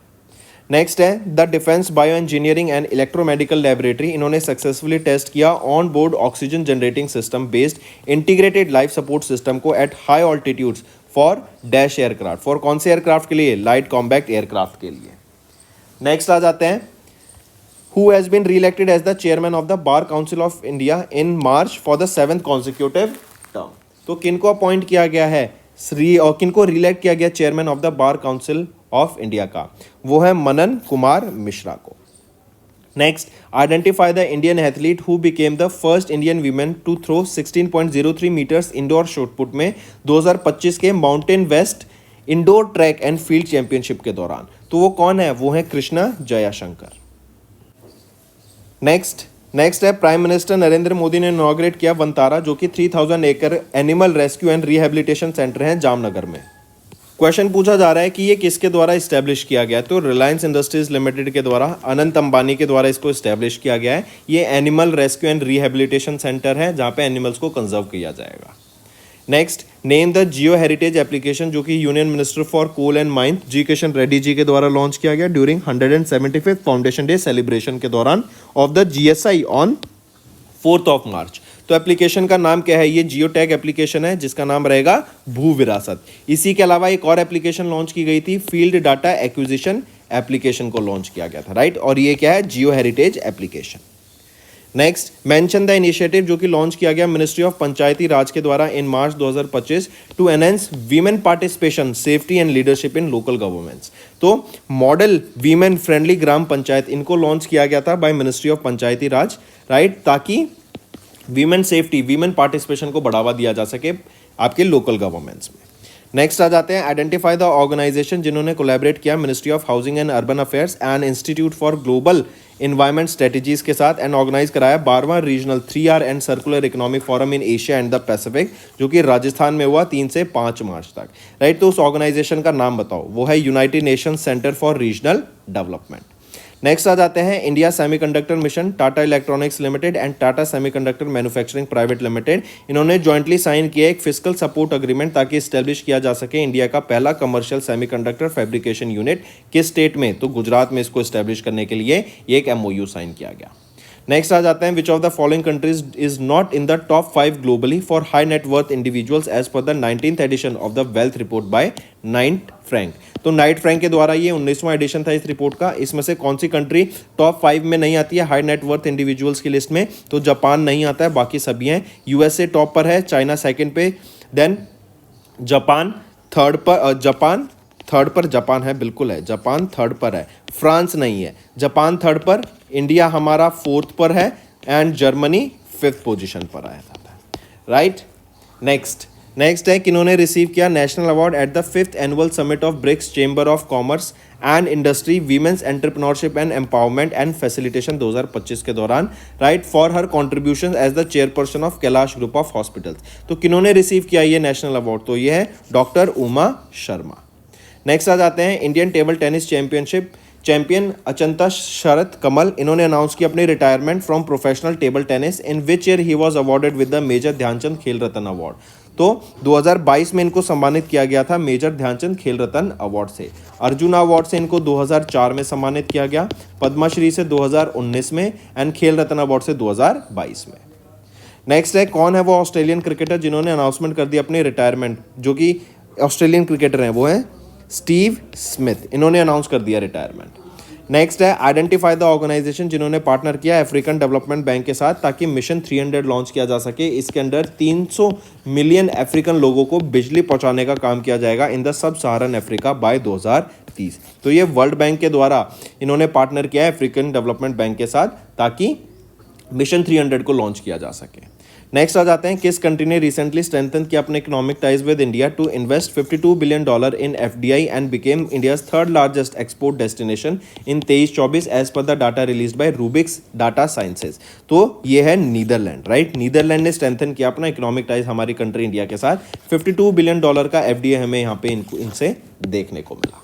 नेक्स्ट है the defence bio engineering and electromedical laboratory, इन्होंने सक्सेसफुली टेस्ट किया on board oxygen generating system based integrated life support system को at high altitudes for dash aircraft. For कौन से aircraft के लिए? Light combat aircraft के लिए। नेक्स्ट आ जाते हैं, who has been reelected as the chairman of the bar council of India in March for the 7th consecutive term. तो किनको अपॉइंट किया गया है और किनको रिइलेक्ट किया गया chairman of the bar council of India का? वो है मनन कुमार मिश्रा को। Next, identify the Indian athlete who became the first Indian women to throw 16.03 metres indoor shot put में 2025 के mountain west indoor track and field championship के दौरान। तो वो कौन है? वो है कृष्णा जयाशंकर। नेक्स्ट है, प्राइम मिनिस्टर नरेंद्र मोदी ने इनॉग्रेट किया वंतारा, जो कि 3000 एकड़ animal rescue and rehabilitation centre है जामनगर में। क्वेश्चन पूछा जा रहा है कि ये किसके द्वारा इस्टेब्लिश किया गया है? तो रिलायंस इंडस्ट्रीज लिमिटेड के द्वारा, अनंत अंबानी के द्वारा इसको इस्टेब्लिश किया गया है। ये animal rescue and rehabilitation centre है जहाँ पे एनिमल्स को कंजर्व किया जाएगा। Next, name the geo heritage application, जो कि union minister for coal and mine G Kishan Reddy ji के द्वारा लॉन्च किया गया during 175th foundation day celebration के दौरान of the GSI on 4th मार्च। तो एप्लीकेशन का नाम क्या है? ये जियो टैग एप्लीकेशन है जिसका नाम रहेगा भू विरासत। इसी के अलावा एक और एप्लीकेशन लॉन्च की गई थी, फील्ड डाटा एक्विजिशन एप्लीकेशन को लॉन्च किया गया था, राइट, और ये क्या है? जियो heritage application. Next, mention the initiative जो कि लॉन्च किया गया मिनिस्ट्री ऑफ पंचायती राज के द्वारा in March 2025 to enhance women participation, safety and leadership in local governments. तो model women friendly Gram Panchayat इनको लॉन्च किया गया था by ministry of Panchayati Raj, right, ताकि वीमेन सेफ्टी, वीमेन पार्टिसिपेशन को बढ़ावा दिया जा सके आपके लोकल गवर्नमेंट्स में। नेक्स्ट आ जाते हैं, आइडेंटिफाई द ऑर्गेनाइजेशन जिन्होंने कोलैबोरेट किया ministry of housing and urban affairs and institute for global environment strategies के साथ एंड ऑर्गेनाइज कराया 12वां regional 3R and circular economic forum in Asia and the Pacific, जो कि राजस्थान में हुआ 3 से 5 मार्च तक, राइट। तो उस ऑर्गेनाइजेशन का नाम बताओ, वो है United Nations centre for regional development. Next आ जाते हैं, India semiconductor mission, Tata electronics limited and Tata semiconductor manufacturing private limited, इन्होंने जॉइंटली साइन किया एक फिस्कल सपोर्ट अग्रीमेंट ताकि इस्टेब्लिश किया जा सके इंडिया का पहला कमर्शियल सेमीकंडक्टर फैब्रिकेशन यूनिट। किस स्टेट में? तो गुजरात में इसको इस्टेब्लिश करने के लिए ये एक MOU साइन किया गया। नेक्स्ट आ जाते हैं, which of the following countries is not in the top 5 globally for high net worth individuals as per the 19th edition of the wealth report by Knight Frank. तो Knight Frank के द्वारा ये 19वां addition था इस report का। इसमें से कौन सी कंट्री टॉप 5 में नहीं आती है हाई नेट वर्थ इंडिविजुअल्स की लिस्ट में? तो जापान नहीं आता है, बाकी सभी हैं। USA टॉप पर है, चाइना सेकंड पे, देन जापान थर्ड पर, जापान है, बिल्कुल है, जापान थर्ड पर है, फ्रांस नहीं है, जापान थर्ड पर, इंडिया हमारा 4th पर है एंड जर्मनी 5th पोजीशन पर आया था, राइट। नेक्स्ट है, किन्होंने रिसीव किया national award at the 5th annual summit of BRICS chamber of commerce and industry women's entrepreneurship and empowerment and facilitation 2025 के दौरान, right, for her contribution as the chairperson of Kailash group of hospitals. तो किन्होंने receive किया ये national award? तो ये है doctor Uma Sharma. Next आ जाते हैं, Indian table tennis championship champion Achanta Sharath Kamal, इन्होंने अनाउंस की अपनी retirement from professional table tennis, in which year he was awarded with the major Dhyan Chand Khel Ratna award. तो 2022 में इनको सम्मानित किया गया था मेजर ध्यानचंद खेल रत्न अवार्ड से। अर्जुन अवार्ड से इनको 2004 में सम्मानित किया गया, पद्मश्री से 2019 में एंड खेल रत्न अवार्ड से 2022 में। नेक्स्ट है, कौन है वो ऑस्ट्रेलियन क्रिकेटर जिन्होंने अनाउंसमेंट कर दी अपनी रिटायरमेंट? जो कि ऑस्ट्रेलियन क्रिकेटर हैं वो हैं स्टीव स्मिथ, इन्होंने अनाउंस कर दिया रिटायरमेंट। नेक्स्ट है, आइडेंटिफाई द ऑर्गेनाइजेशन जिन्होंने पार्टनर किया अफ्रीकन डेवलपमेंट बैंक के साथ ताकि मिशन 300 लॉन्च किया जा सके। इसके अंडर 300 मिलियन अफ्रीकन लोगों को बिजली पहुंचाने का काम किया जाएगा in the sub Saharan Africa bye 2030। तो ये वर्ल्ड बैंक के द्वारा इन्होंने पार्टनर किया है अफ्रीकन डेवलपमेंट बैंक के साथ ताकि मिशन 300 को लॉन्च किया जा सके। नेक्स्ट आ जाते हैं, किस कंट्री ने रिसेंटली स्ट्रेंथन किया अपने economic ties with India to invest $52 billion in FDI and became India's 3rd largest export destination in 23-24 as per the data release by Rubix data sciences. तो ये है नीदरलैंड, राइट। नीदरलैंड ने strengthen किया अपना economic ties हमारी country India के साथ। $52 billion का FDI हमें यहाँ पे इनसे देखने को मिला।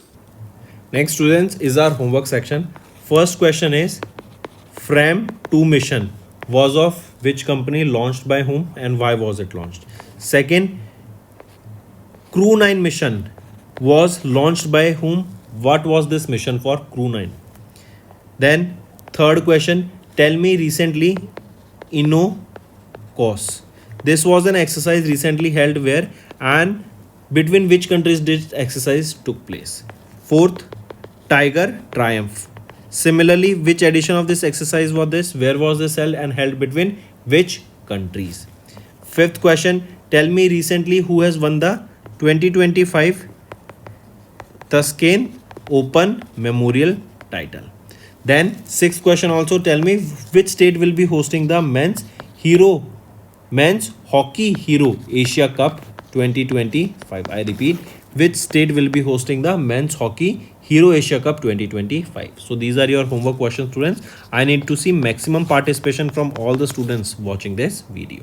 Next students is our homework section. First question is, frame 2 mission was of which company, launched by whom and why was it launched? Second, Crew 9 mission was launched by whom? What was this mission for Crew 9? Then third question, tell me recently INOCOS. This was an exercise recently held where and between which countries did exercise took place? Fourth, Tiger Triumph. Similarly, which edition of this exercise was this? Where was this held and held between which countries? Fifth question, tell me recently who has won the 2025 Tuscane Open Memorial title. Then sixth question also, tell me which state will be hosting the men's hockey hero Asia Cup 2025. I repeat, which state will be hosting the men's hockey Hero Asia Cup 2025. So these are your homework questions, students. I need to see maximum participation from all the students watching this video.